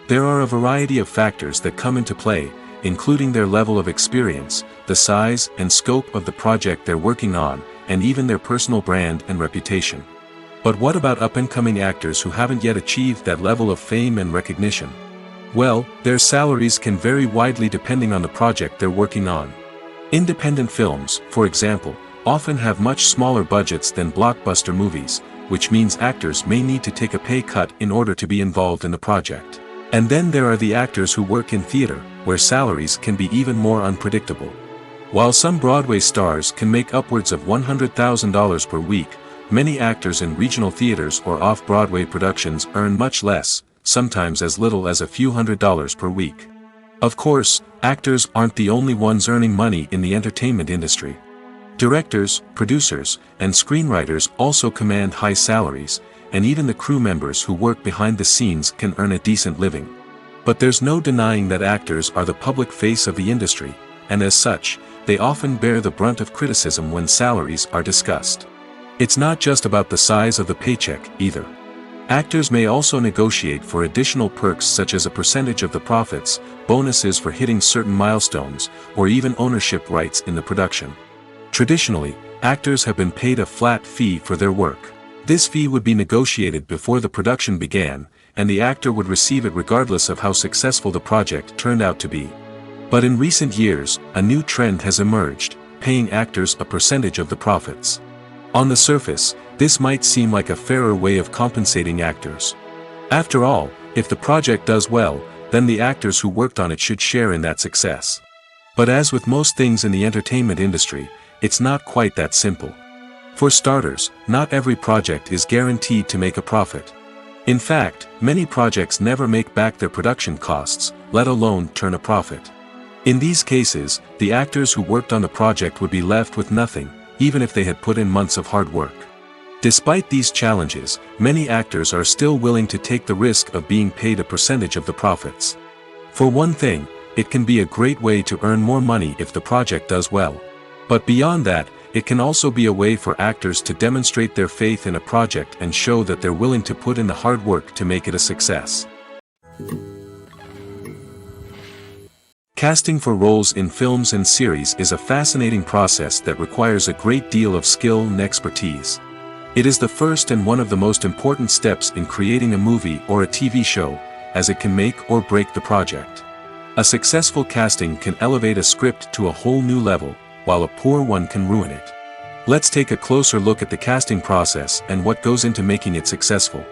There are a variety of factors that come into play, including their level of experience, the size and scope of the project they're working on, and even their personal brand and reputation. But what about up-and-coming actors who haven't yet achieved that level of fame and recognition? Well, their salaries can vary widely depending on the project they're working on. Independent films, for example, often have much smaller budgets than blockbuster movies, which means actors may need to take a pay cut in order to be involved in the project. And then there are the actors who work in theater, where salaries can be even more unpredictable. While some Broadway stars can make upwards of $100,000 per week, many actors in regional theaters or off-Broadway productions earn much less, sometimes as little as a few $100s per week. Of course, actors aren't the only ones earning money in the entertainment industry. Directors, producers, and screenwriters also command high salaries, and even the crew members who work behind the scenes can earn a decent living. But there's no denying that actors are the public face of the industry, and as such, they often bear the brunt of criticism when salaries are discussed. It's not just about the size of the paycheck, either. Actors may also negotiate for additional perks such as a percentage of the profits, bonuses for hitting certain milestones, or even ownership rights in the production. Traditionally, actors have been paid a flat fee for their work. This fee would be negotiated before the production began, and the actor would receive it regardless of how successful the project turned out to be. But in recent years, a new trend has emerged, paying actors a percentage of the profits. On the surface, this might seem like a fairer way of compensating actors. After all, if the project does well, then the actors who worked on it should share in that success. But as with most things in the entertainment industry, it's not quite that simple. For starters, not every project is guaranteed to make a profit. In fact, many projects never make back their production costs, let alone turn a profit. In these cases, the actors who worked on the project would be left with nothing, even if they had put in months of hard work. Despite these challenges, many actors are still willing to take the risk of being paid a percentage of the profits. For one thing, it can be a great way to earn more money if the project does well. But beyond that, it can also be a way for actors to demonstrate their faith in a project and show that they're willing to put in the hard work to make it a success. Casting for roles in films and series is a fascinating process that requires a great deal of skill and expertise. It is the first and one of the most important steps in creating a movie or a TV show, as it can make or break the project. A successful casting can elevate a script to a whole new level, while a poor one can ruin it. Let's take a closer look at the casting process and what goes into making it successful.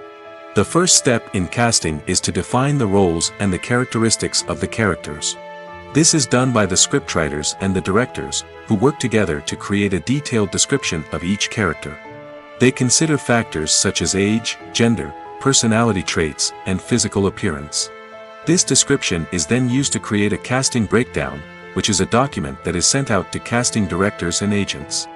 The first step in casting is to define the roles and the characteristics of the characters. This is done by the scriptwriters and the directors, who work together to create a detailed description of each character. They consider factors such as age, gender, personality traits, and physical appearance. This description is then used to create a casting breakdown, which is a document that is sent out to casting directors and agents.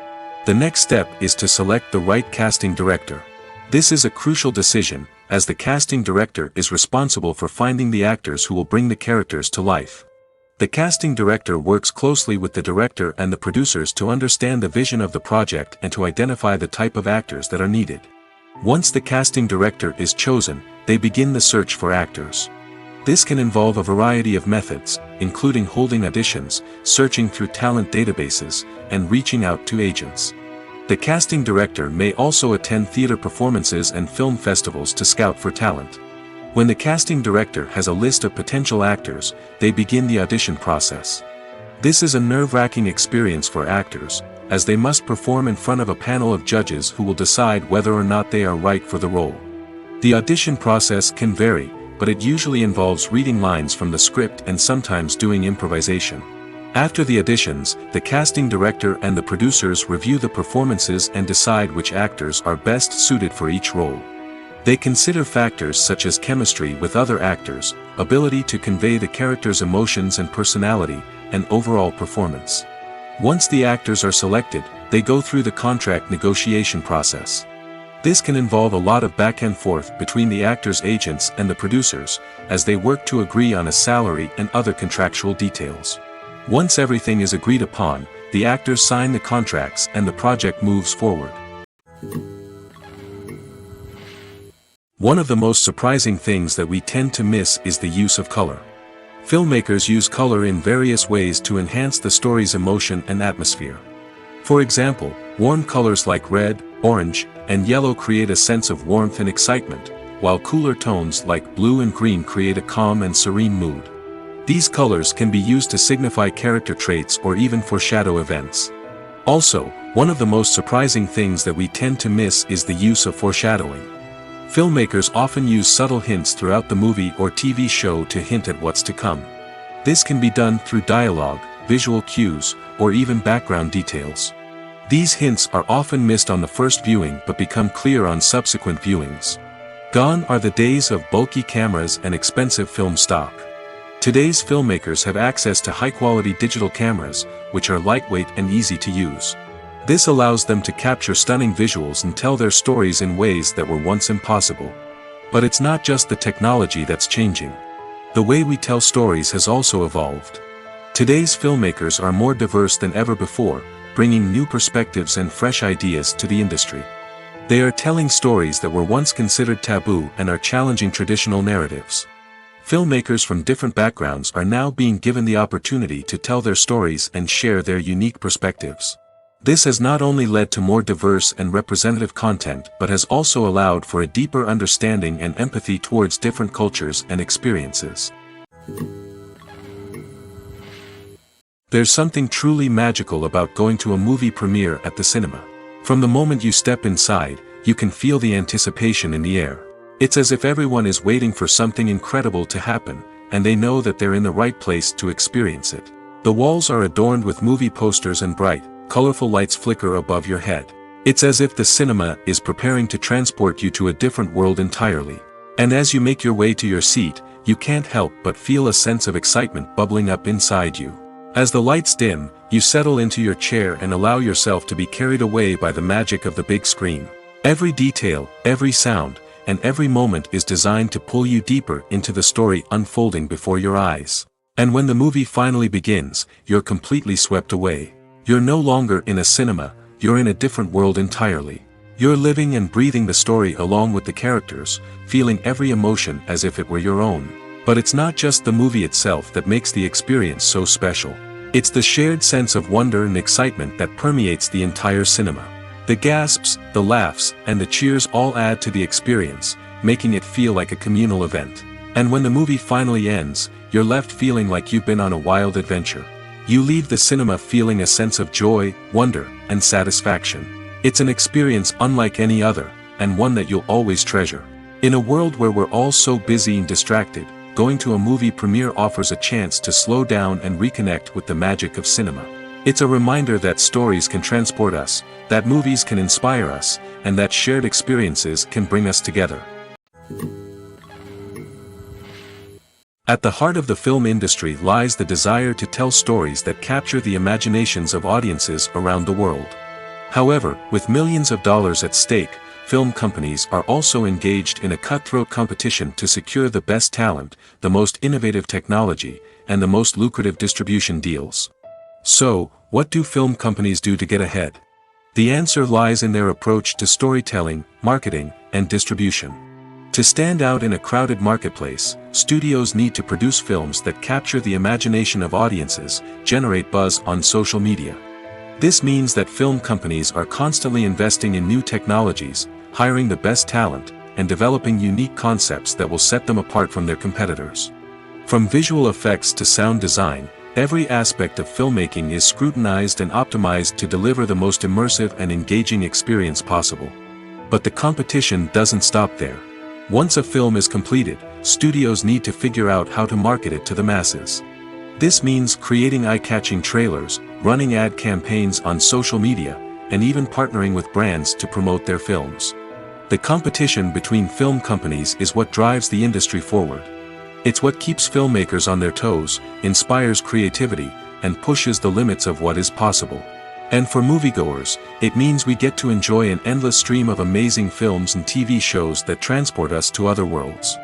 The next step is to select the right casting director. This is a crucial decision, as the casting director is responsible for finding the actors who will bring the characters to life. The casting director works closely with the director and the producers to understand the vision of the project and to identify the type of actors that are needed. Once the casting director is chosen, they begin the search for actors. This can involve a variety of methods, including holding auditions, searching through talent databases, and reaching out to agents. The casting director may also attend theater performances and film festivals to scout for talent. When the casting director has a list of potential actors, they begin the audition process. This is a nerve-wracking experience for actors, as they must perform in front of a panel of judges who will decide whether or not they are right for the role. The audition process can vary, but it usually involves reading lines from the script and sometimes doing improvisation. After the auditions, the casting director and the producers review the performances and decide which actors are best suited for each role. They consider factors such as chemistry with other actors, ability to convey the character's emotions and personality, and overall performance. Once the actors are selected, they go through the contract negotiation process. This can involve a lot of back and forth between the actors' agents and the producers, as they work to agree on a salary and other contractual details. Once everything is agreed upon, the actors sign the contracts and the project moves forward. One of the most surprising things that we tend to miss is the use of color. Filmmakers use color in various ways to enhance the story's emotion and atmosphere. For example, warm colors like red, orange, and yellow create a sense of warmth and excitement, while cooler tones like blue and green create a calm and serene mood. These colors can be used to signify character traits or even foreshadow events. Also, one of the most surprising things that we tend to miss is the use of foreshadowing. Filmmakers often use subtle hints throughout the movie or TV show to hint at what's to come. This can be done through dialogue, visual cues, or even background details. These hints are often missed on the first viewing but become clear on subsequent viewings. Gone are the days of bulky cameras and expensive film stock. Today's filmmakers have access to high-quality digital cameras, which are lightweight and easy to use. This allows them to capture stunning visuals and tell their stories in ways that were once impossible. But it's not just the technology that's changing. The way we tell stories has also evolved. Today's filmmakers are more diverse than ever before, bringing new perspectives and fresh ideas to the industry. They are telling stories that were once considered taboo and are challenging traditional narratives. Filmmakers from different backgrounds are now being given the opportunity to tell their stories and share their unique perspectives. This has not only led to more diverse and representative content but has also allowed for a deeper understanding and empathy towards different cultures and experiences. There's something truly magical about going to a movie premiere at the cinema. From the moment you step inside, you can feel the anticipation in the air. It's as if everyone is waiting for something incredible to happen, and they know that they're in the right place to experience it. The walls are adorned with movie posters and bright, colorful lights flicker above your head. It's as if the cinema is preparing to transport you to a different world entirely. And as you make your way to your seat, you can't help but feel a sense of excitement bubbling up inside you. As the lights dim, you settle into your chair and allow yourself to be carried away by the magic of the big screen. Every detail, every sound, and every moment is designed to pull you deeper into the story unfolding before your eyes. And when the movie finally begins, you're completely swept away. You're no longer in a cinema, you're in a different world entirely. You're living and breathing the story along with the characters, feeling every emotion as if it were your own. But it's not just the movie itself that makes the experience so special. It's the shared sense of wonder and excitement that permeates the entire cinema. The gasps, the laughs, and the cheers all add to the experience, making it feel like a communal event. And when the movie finally ends, you're left feeling like you've been on a wild adventure. You leave the cinema feeling a sense of joy, wonder, and satisfaction. It's an experience unlike any other, and one that you'll always treasure. In a world where we're all so busy and distracted, going to a movie premiere offers a chance to slow down and reconnect with the magic of cinema. It's a reminder that stories can transport us, that movies can inspire us, and that shared experiences can bring us together. At the heart of the film industry lies the desire to tell stories that capture the imaginations of audiences around the world. However, with millions of dollars at stake, film companies are also engaged in a cutthroat competition to secure the best talent, the most innovative technology, and the most lucrative distribution deals. So, what do film companies do to get ahead? The answer lies in their approach to storytelling, marketing, and distribution. To stand out in a crowded marketplace, studios need to produce films that capture the imagination of audiences, generate buzz on social media. This means that film companies are constantly investing in new technologies, hiring the best talent, and developing unique concepts that will set them apart from their competitors. From visual effects to sound design, every aspect of filmmaking is scrutinized and optimized to deliver the most immersive and engaging experience possible. But the competition doesn't stop there. Once a film is completed, studios need to figure out how to market it to the masses. This means creating eye-catching trailers, running ad campaigns on social media, and even partnering with brands to promote their films. The competition between film companies is what drives the industry forward. It's what keeps filmmakers on their toes, inspires creativity, and pushes the limits of what is possible. And for moviegoers, it means we get to enjoy an endless stream of amazing films and TV shows that transport us to other worlds.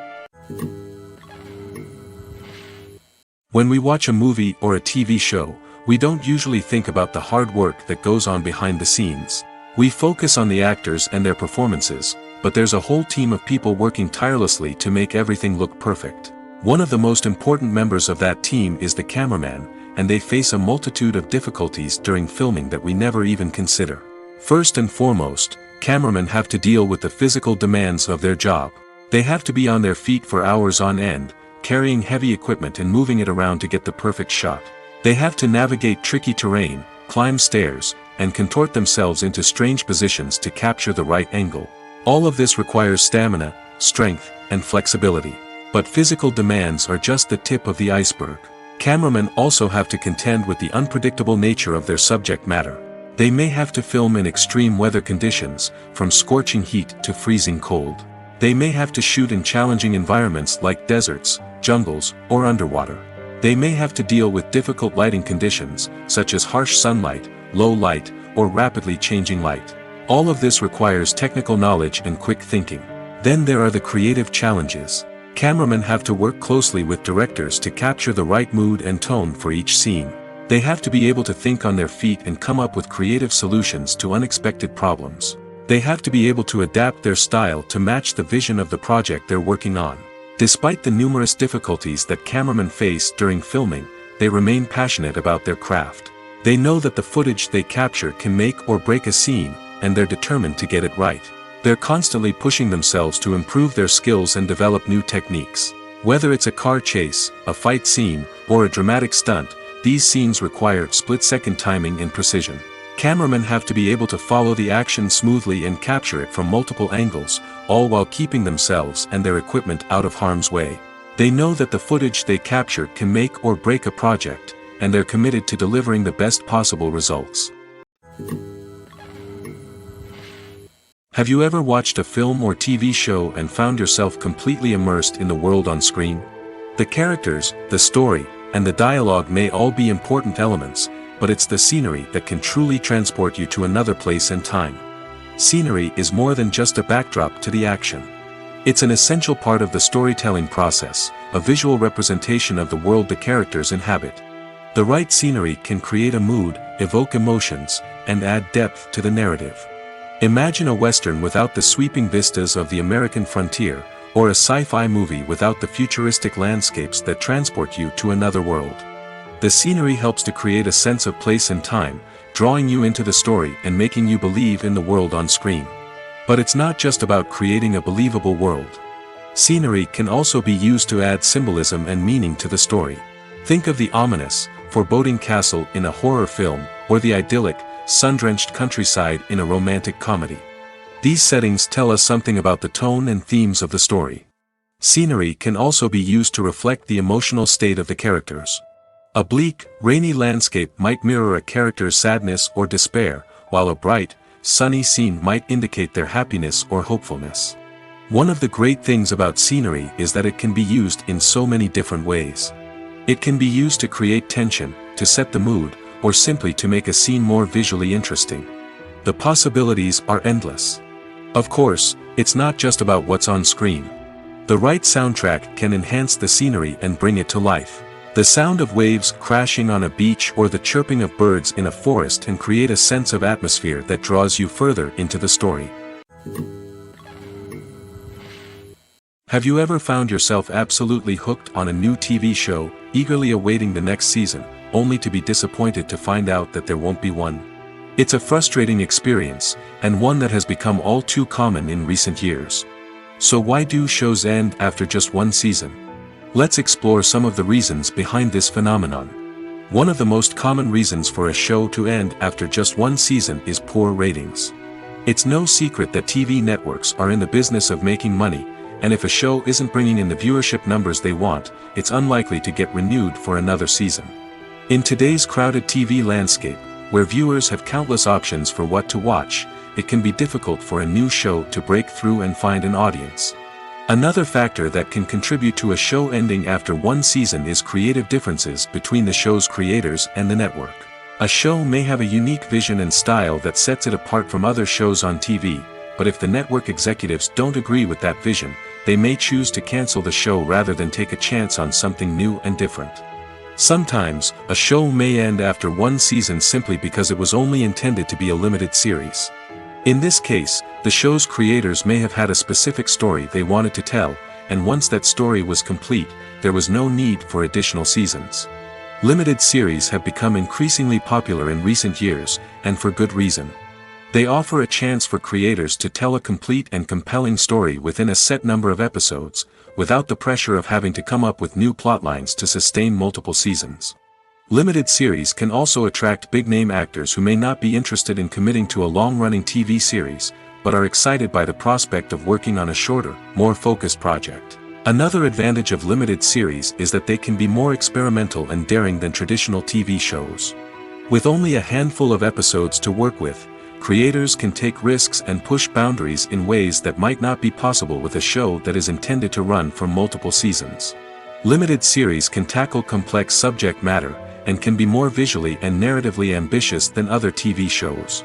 When we watch a movie or a TV show, we don't usually think about the hard work that goes on behind the scenes. We focus on the actors and their performances, but there's a whole team of people working tirelessly to make everything look perfect. One of the most important members of that team is the cameraman, and they face a multitude of difficulties during filming that we never even consider. First and foremost, cameramen have to deal with the physical demands of their job. They have to be on their feet for hours on end, carrying heavy equipment and moving it around to get the perfect shot. They have to navigate tricky terrain, climb stairs, and contort themselves into strange positions to capture the right angle. All of this requires stamina, strength, and flexibility. But physical demands are just the tip of the iceberg. Cameramen also have to contend with the unpredictable nature of their subject matter. They may have to film in extreme weather conditions, from scorching heat to freezing cold. They may have to shoot in challenging environments like deserts, jungles, or underwater. They may have to deal with difficult lighting conditions, such as harsh sunlight, low light, or rapidly changing light. All of this requires technical knowledge and quick thinking. Then there are the creative challenges. Cameramen have to work closely with directors to capture the right mood and tone for each scene. They have to be able to think on their feet and come up with creative solutions to unexpected problems. They have to be able to adapt their style to match the vision of the project they're working on. Despite the numerous difficulties that cameramen face during filming, they remain passionate about their craft. They know that the footage they capture can make or break a scene, and they're determined to get it right. They're constantly pushing themselves to improve their skills and develop new techniques. Whether it's a car chase, a fight scene, or a dramatic stunt, these scenes require split-second timing and precision. Cameramen have to be able to follow the action smoothly and capture it from multiple angles, all while keeping themselves and their equipment out of harm's way. They know that the footage they capture can make or break a project, and they're committed to delivering the best possible results. Have you ever watched a film or TV show and found yourself completely immersed in the world on screen? The characters, the story, and the dialogue may all be important elements, but it's the scenery that can truly transport you to another place and time. Scenery is more than just a backdrop to the action. It's an essential part of the storytelling process, a visual representation of the world the characters inhabit. The right scenery can create a mood, evoke emotions, and add depth to the narrative. Imagine a Western without the sweeping vistas of the American frontier, or a sci-fi movie without the futuristic landscapes that transport you to another world. The scenery helps to create a sense of place and time, drawing you into the story and making you believe in the world on screen. But it's not just about creating a believable world. Scenery can also be used to add symbolism and meaning to the story. Think of the ominous, foreboding castle in a horror film, or the idyllic, sun-drenched countryside in a romantic comedy. These settings tell us something about the tone and themes of the story. Scenery can also be used to reflect the emotional state of the characters. A bleak, rainy landscape might mirror a character's sadness or despair, while a bright, sunny scene might indicate their happiness or hopefulness. One of the great things about scenery is that it can be used in so many different ways. It can be used to create tension, to set the mood, or simply to make a scene more visually interesting. The possibilities are endless. Of course, it's not just about what's on screen. The right soundtrack can enhance the scenery and bring it to life. The sound of waves crashing on a beach or the chirping of birds in a forest can create a sense of atmosphere that draws you further into the story. Have you ever found yourself absolutely hooked on a new TV show, eagerly awaiting the next season, only to be disappointed to find out that there won't be one? It's a frustrating experience, and one that has become all too common in recent years. So why do shows end after just one season? Let's explore some of the reasons behind this phenomenon. One of the most common reasons for a show to end after just one season is poor ratings. It's no secret that TV networks are in the business of making money, and if a show isn't bringing in the viewership numbers they want, it's unlikely to get renewed for another season. In today's crowded TV landscape, where viewers have countless options for what to watch, it can be difficult for a new show to break through and find an audience. Another factor that can contribute to a show ending after one season is creative differences between the show's creators and the network. A show may have a unique vision and style that sets it apart from other shows on TV, but if the network executives don't agree with that vision, they may choose to cancel the show rather than take a chance on something new and different. Sometimes, a show may end after one season simply because it was only intended to be a limited series. In this case, the show's creators may have had a specific story they wanted to tell, and once that story was complete, there was no need for additional seasons. Limited series have become increasingly popular in recent years, and for good reason. They offer a chance for creators to tell a complete and compelling story within a set number of episodes, without the pressure of having to come up with new plotlines to sustain multiple seasons. Limited series can also attract big-name actors who may not be interested in committing to a long-running TV series, but are excited by the prospect of working on a shorter, more focused project. Another advantage of limited series is that they can be more experimental and daring than traditional TV shows. With only a handful of episodes to work with, creators can take risks and push boundaries in ways that might not be possible with a show that is intended to run for multiple seasons. Limited series can tackle complex subject matter, and can be more visually and narratively ambitious than other TV shows.